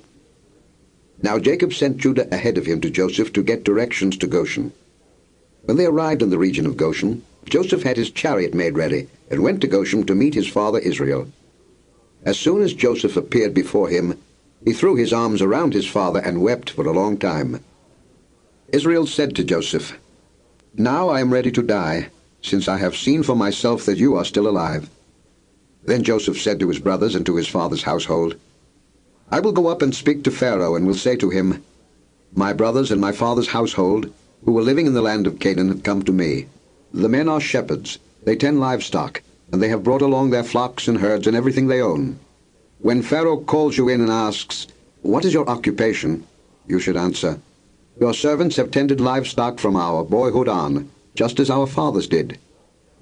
Now Jacob sent Judah ahead of him to Joseph to get directions to Goshen. When they arrived in the region of Goshen, Joseph had his chariot made ready and went to Goshen to meet his father Israel. As soon as Joseph appeared before him, he threw his arms around his father and wept for a long time. Israel said to Joseph, "Now I am ready to die, since I have seen for myself that you are still alive." Then Joseph said to his brothers and to his father's household, "I will go up and speak to Pharaoh, and will say to him, 'My brothers and my father's household, who were living in the land of Canaan, have come to me. The men are shepherds, they tend livestock, and they have brought along their flocks and herds and everything they own. When Pharaoh calls you in and asks, "What is your occupation?" you should answer, "Your servants have tended livestock from our boyhood on, just as our fathers did."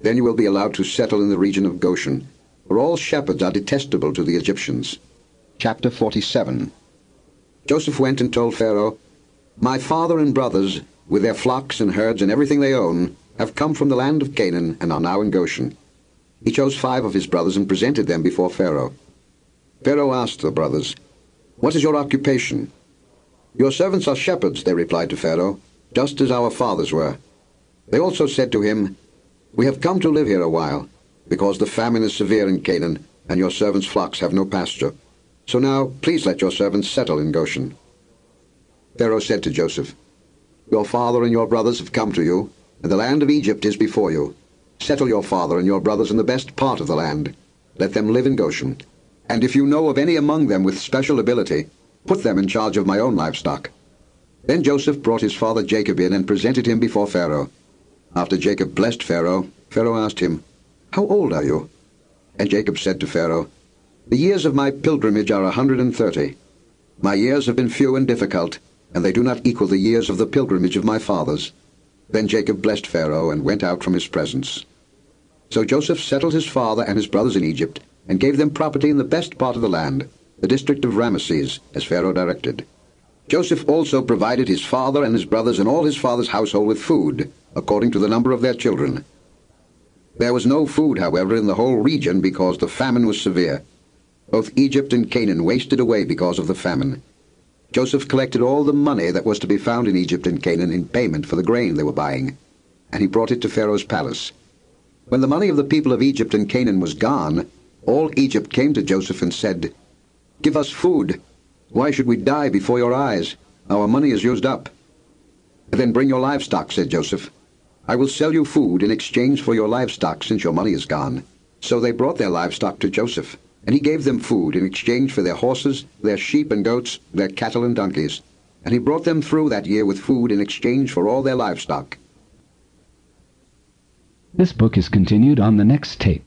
Then you will be allowed to settle in the region of Goshen, for all shepherds are detestable to the Egyptians. Chapter 47. Joseph went and told Pharaoh, "My father and brothers, with their flocks and herds and everything they own, have come from the land of Canaan and are now in Goshen." He chose 5 of his brothers and presented them before Pharaoh. Pharaoh asked the brothers, "What is your occupation?" "Your servants are shepherds," they replied to Pharaoh, "just as our fathers were." They also said to him, "We have come to live here a while, because the famine is severe in Canaan, and your servants' flocks have no pasture. So now, please let your servants settle in Goshen." Pharaoh said to Joseph, "Your father and your brothers have come to you, and the land of Egypt is before you. Settle your father and your brothers in the best part of the land. Let them live in Goshen. And if you know of any among them with special ability, put them in charge of my own livestock." Then Joseph brought his father Jacob in and presented him before Pharaoh. After Jacob blessed Pharaoh, Pharaoh asked him, "How old are you?" And Jacob said to Pharaoh, "The years of my pilgrimage are 130. My years have been few and difficult, and they do not equal the years of the pilgrimage of my fathers." Then Jacob blessed Pharaoh and went out from his presence. So Joseph settled his father and his brothers in Egypt, and gave them property in the best part of the land, the district of Ramesses, as Pharaoh directed. Joseph also provided his father and his brothers and all his father's household with food, according to the number of their children. There was no food, however, in the whole region because the famine was severe. Both Egypt and Canaan wasted away because of the famine. Joseph collected all the money that was to be found in Egypt and Canaan in payment for the grain they were buying, and he brought it to Pharaoh's palace. When the money of the people of Egypt and Canaan was gone, all Egypt came to Joseph and said, "Give us food. Why should we die before your eyes? Our money is used up." "Then bring your livestock," said Joseph. "I will sell you food in exchange for your livestock, since your money is gone." So they brought their livestock to Joseph, and he gave them food in exchange for their horses, their sheep and goats, their cattle and donkeys. And he brought them through that year with food in exchange for all their livestock. This book is continued on the next tape.